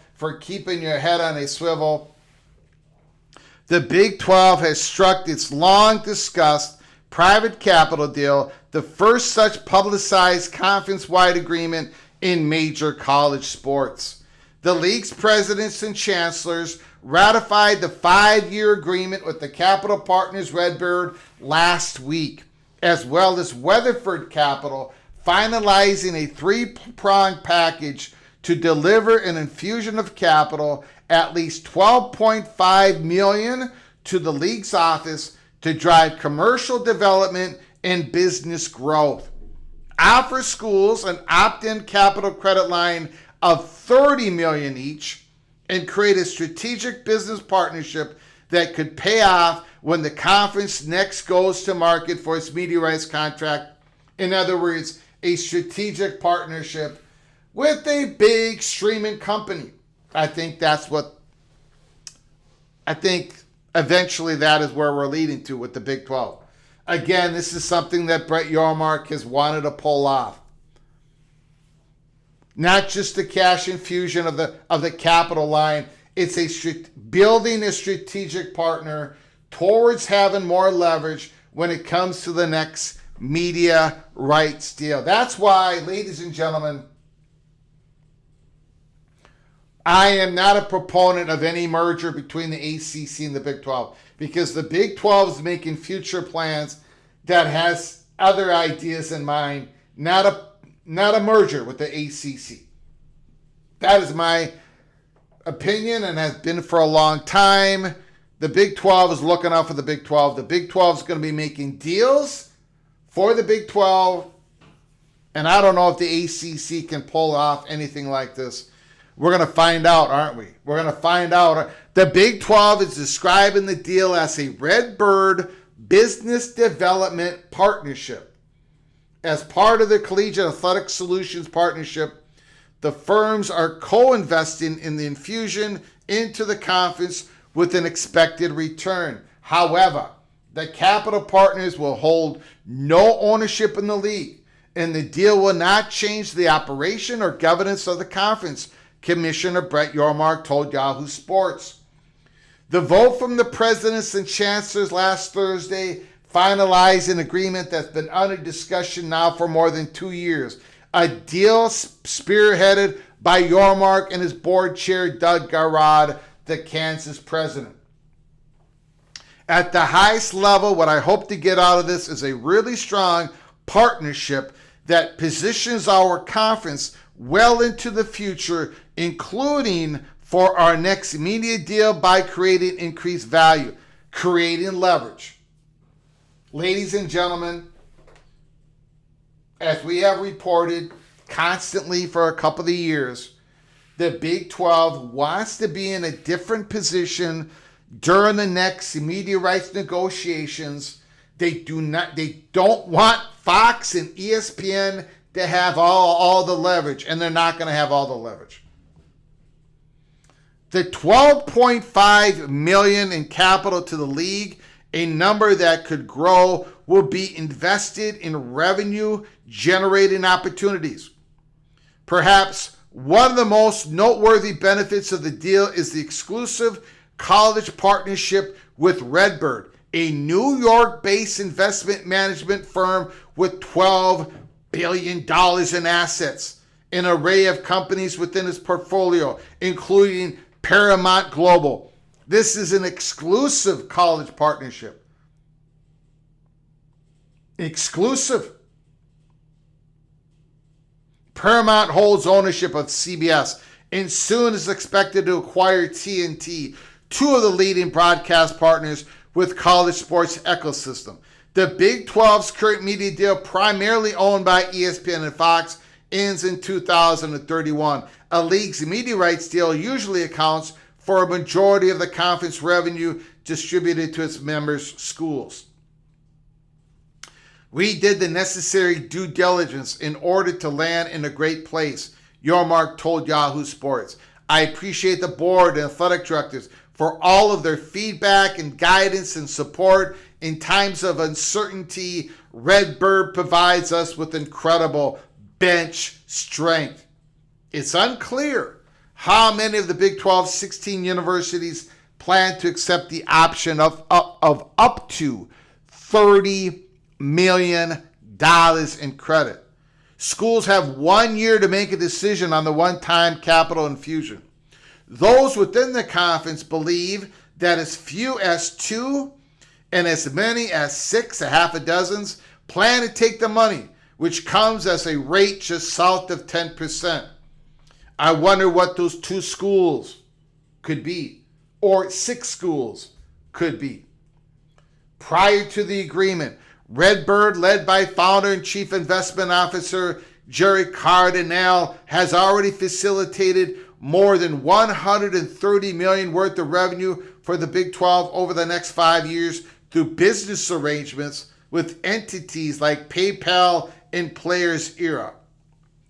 The Big 12 has struck its long-discussed private capital deal, the first such publicized conference-wide agreement in major college sports. The league's presidents and chancellors ratified the 5-year agreement with the Capital Partners Redbird last week, as well as Weatherford Capital finalizing a 3-pronged package to deliver an infusion of capital, at least $12.5 million, to the league's office to drive commercial development and business growth. Offer schools an opt-in capital credit line of $30 million each, and create a strategic business partnership that could pay off when the conference next goes to market for its media rights contract. In other words, a strategic partnership with a big streaming company. I think eventually that is where we're leading to with the Big 12. Again, this is something that Brett Yormark has wanted to pull off. Not just the cash infusion of the capital line. It's building a strategic partner towards having more leverage when it comes to the next media rights deal. That's why, ladies and gentlemen, I am not a proponent of any merger between the ACC and the Big 12, because the Big 12 is making future plans that has other ideas in mind, not a merger with the ACC. That is my opinion and has been for a long time. The Big 12 is looking out for the Big 12. The Big 12 is going to be making deals for the Big 12, and I don't know if the ACC can pull off anything like this. We're going to find out, aren't we? We're going to find out. The Big 12 is describing the deal as a Redbird business development partnership. As part of the Collegiate Athletic Solutions Partnership, the firms are co-investing in the infusion into the conference with an expected return. However, the capital partners will hold no ownership in the league, and the deal will not change the operation or governance of the conference, Commissioner Brett Yormark told Yahoo Sports. The vote from the presidents and chancellors last Thursday finalized an agreement that's been under discussion now for more than 2 years. A deal spearheaded by Yormark and his board chair, Doug Garrod, the Kansas president. At the highest level, what I hope to get out of this is a really strong partnership that positions our conference well into the future, including for our next media deal, by creating increased value, creating leverage. Ladies and gentlemen, as we have reported constantly for a couple of years, the Big 12 wants to be in a different position during the next media rights negotiations. They don't want Fox and ESPN to have all the leverage, and they're not going to have all the leverage. The $12.5 million in capital to the league, a number that could grow, will be invested in revenue-generating opportunities. Perhaps one of the most noteworthy benefits of the deal is the exclusive college partnership with Redbird, a New York-based investment management firm with $12 billion in assets, an array of companies within its portfolio, including Paramount Global. This is an exclusive college partnership. Exclusive. Paramount holds ownership of CBS and soon is expected to acquire TNT, two of the leading broadcast partners with college sports ecosystem. The Big 12's current media deal, primarily owned by ESPN and Fox, ends in 2031. A league's media rights deal usually accounts for a majority of the conference revenue distributed to its members' schools. We did the necessary due diligence in order to land in a great place, Yormark told Yahoo Sports. I appreciate the board and athletic directors for all of their feedback and guidance and support in times of uncertainty. Redbird provides us with incredible bench strength. It's unclear how many of the Big 12's 16 universities plan to accept the option of up to $30 million in credit. Schools have 1 year to make a decision on the one-time capital infusion. Those within the conference believe that as few as 2 and as many as 6, a half a dozens, plan to take the money, which comes as a rate just south of 10%. I wonder what those 2 schools could be, or 6 schools could be. Prior to the agreement, Redbird, led by founder and chief investment officer Jerry Cardinale, has already facilitated more than $130 million worth of revenue for the Big 12 over the next 5 years through business arrangements with entities like PayPal and Players Era.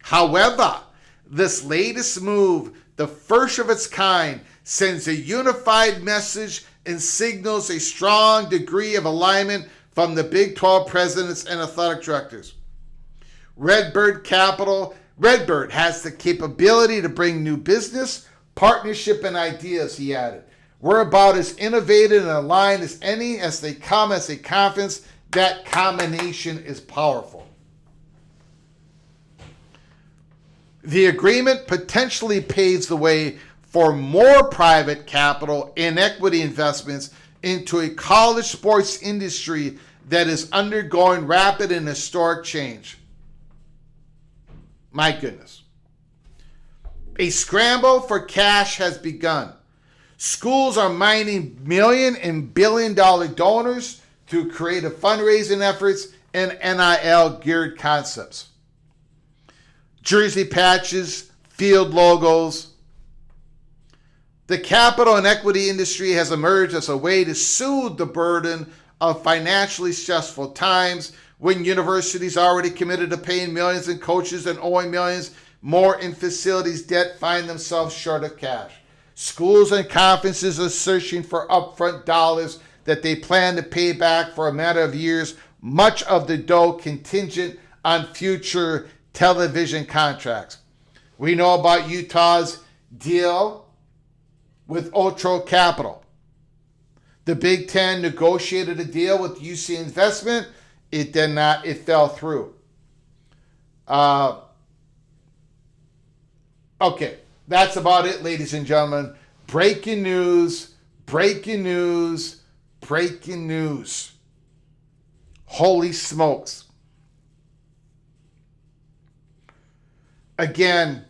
However, this latest move the first of its kind, sends a unified message and signals a strong degree of alignment from the Big 12 presidents and athletic directors. Redbird has the capability to bring new business, partnership, and ideas, he added. We're about as innovative and aligned as any as they come as a conference. That combination is powerful. The agreement potentially paves the way for more private capital and equity investments into a college sports industry that is undergoing rapid and historic change. My goodness. A scramble for cash has begun. Schools are mining million and billion-dollar donors through creative fundraising efforts and NIL-geared concepts. Jersey patches, field logos. The capital and equity industry has emerged as a way to soothe the burden of financially stressful times when universities already committed to paying millions in coaches and owing millions more in facilities debt find themselves short of cash. Schools and conferences are searching for upfront dollars that they plan to pay back for a matter of years, much of the dough contingent on future television contracts. We know about Utah's deal with Otro Capital. The Big Ten negotiated a deal with UC Investment. It did not. It fell through. Okay, that's about it, ladies and gentlemen. Breaking news, breaking news, breaking news. Holy smokes. Again,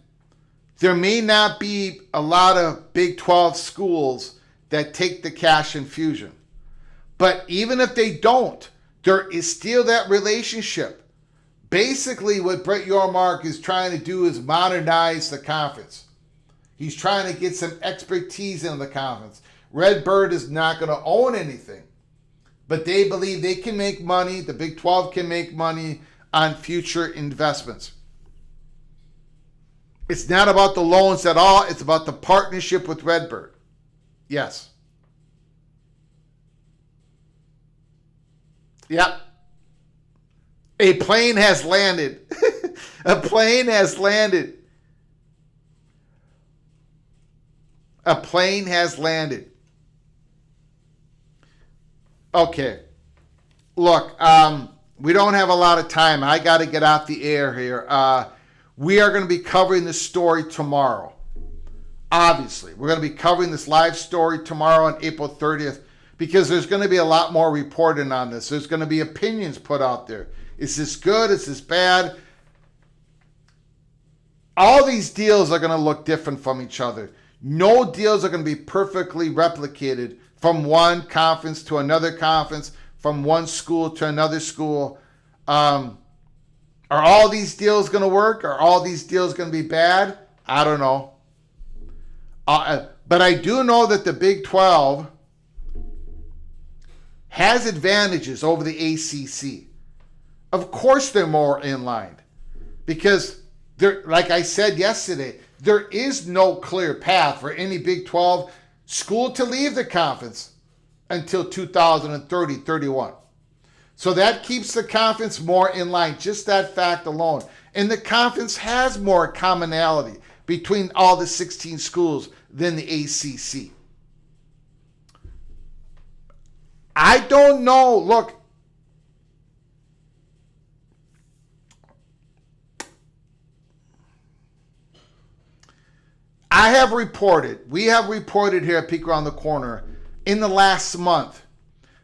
there may not be a lot of Big 12 schools that take the cash infusion. But even if they don't, there is still that relationship. Basically, what Brett Yormark is trying to do is modernize the conference. He's trying to get some expertise in the conference. Redbird is not going to own anything, but they believe they can make money, the Big 12 can make money on future investments. It's not about the loans at all. It's about the partnership with Redbird. Yes. Yep. A plane has landed. A plane has landed. A plane has landed. Okay. Look, we don't have a lot of time. I got to get off the air here. We are going to be covering this story tomorrow. Obviously, we're going to be covering this live story tomorrow on April 30th because there's going to be a lot more reporting on this. There's going to be opinions put out there. Is this good? Is this bad? All these deals are going to look different from each other. No deals are going to be perfectly replicated from one conference to another conference, from one school to another school. Are all these deals going to work? Are all these deals going to be bad? I don't know. But I do know that the Big 12 has advantages over the ACC. Of course they're more in line because, like I said yesterday, there is no clear path for any Big 12 school to leave the conference until 2030-31. So that keeps the conference more in line, just that fact alone. And the conference has more commonality between all the 16 schools than the ACC. I don't know. Look, we have reported here at Peek Around the Corner in the last month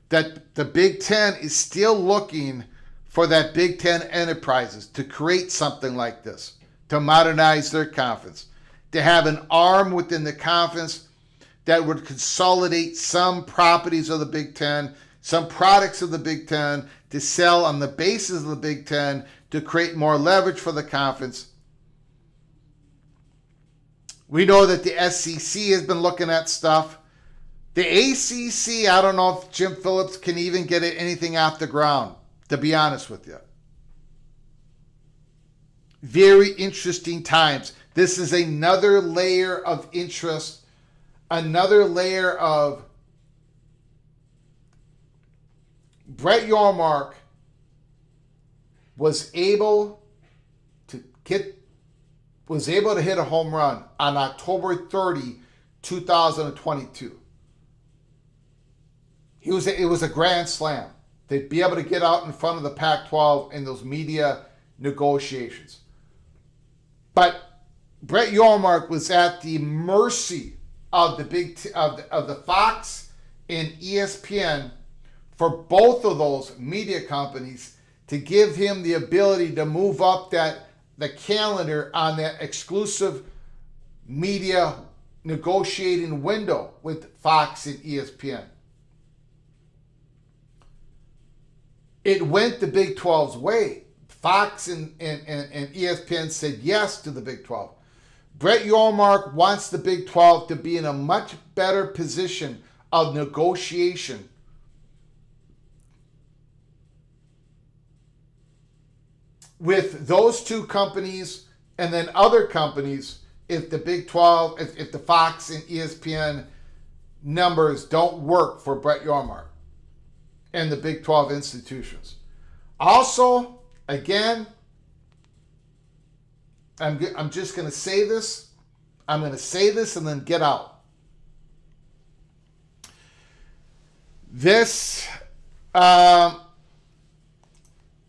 that the Big Ten is still looking for that Big Ten Enterprises to create something like this, to modernize their conference, to have an arm within the conference that would consolidate some properties of the Big Ten, some products of the Big Ten, to sell on the basis of the Big Ten, to create more leverage for the conference. We know that the SEC has been looking at stuff. The ACC, I don't know if Jim Phillips can even get anything off the ground, to be honest with you. Very interesting times. This is another layer of interest, another layer of Brett Yormark was able to hit a home run on October 30, 2022. It was a grand slam. They'd be able to get out in front of the Pac-12 in those media negotiations. But Brett Yormark was at the mercy of the Fox and ESPN for both of those media companies to give him the ability to move up the calendar on that exclusive media negotiating window with Fox and ESPN. It went the Big 12's way. Fox and ESPN said yes to the Big 12. Brett Yormark wants the Big 12 to be in a much better position of negotiation with those two companies and then other companies if the Big 12, if the Fox and ESPN numbers don't work for Brett Yormark and the Big 12 institutions. Also, again, I'm just going to say this. I'm going to say this and then get out. This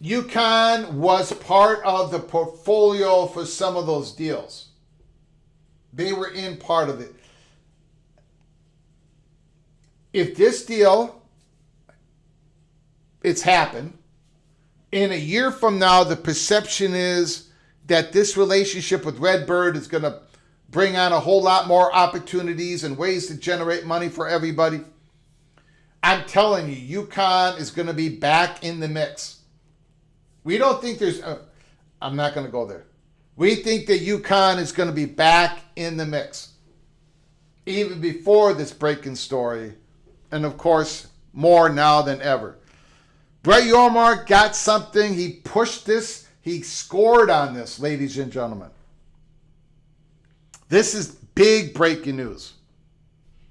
UConn was part of the portfolio for some of those deals. They were in part of it. If this deal, it's happened, in a year from now, the perception is that this relationship with Redbird is going to bring on a whole lot more opportunities and ways to generate money for everybody. I'm telling you, UConn is going to be back in the mix. We don't think there's... I'm not going to go there. We think that UConn is going to be back in the mix. Even before this breaking story. And of course, more now than ever. Brett Yormark got something. He pushed this. He scored on this, ladies and gentlemen. This is big breaking news.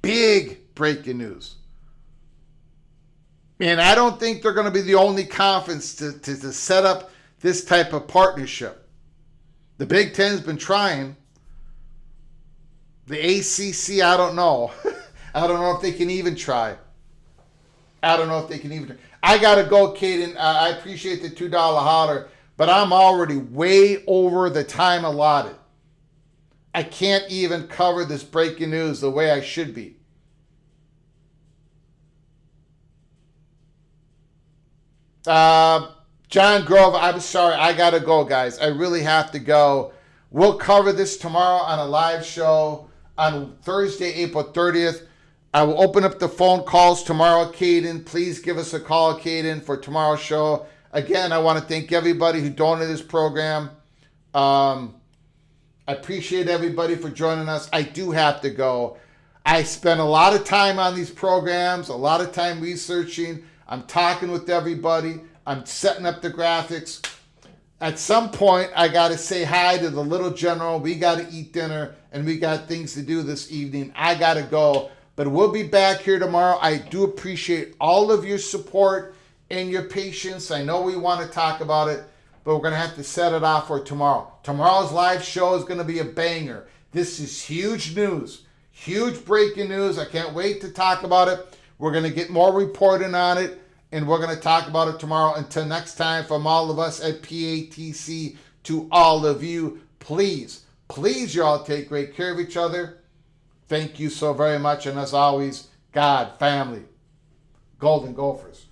Big breaking news. And I don't think they're going to be the only conference to set up this type of partnership. The Big Ten's been trying. The ACC, I don't know. I don't know if they can even try. I don't know if they can even try. I got to go, Caden. I appreciate the $2 holler, but I'm already way over the time allotted. I can't even cover this breaking news the way I should be. John Grove, I'm sorry. I got to go, guys. I really have to go. We'll cover this tomorrow on a live show on Thursday, April 30th. I will open up the phone calls tomorrow, Caden. Please give us a call, Caden, for tomorrow's show. Again, I want to thank everybody who donated this program. I appreciate everybody for joining us. I do have to go. I spent a lot of time on these programs, a lot of time researching. I'm talking with everybody. I'm setting up the graphics. At some point, I got to say hi to the little general. We got to eat dinner, and we got things to do this evening. I got to go. But we'll be back here tomorrow. I do appreciate all of your support and your patience. I know we want to talk about it, but we're going to have to set it off for tomorrow. Tomorrow's live show is going to be a banger. This is huge news. Huge breaking news. I can't wait to talk about it. We're going to get more reporting on it, and we're going to talk about it tomorrow. Until next time, from all of us at PATC to all of you, please, you all take great care of each other. Thank you so very much. And as always, God, family, Golden Gophers.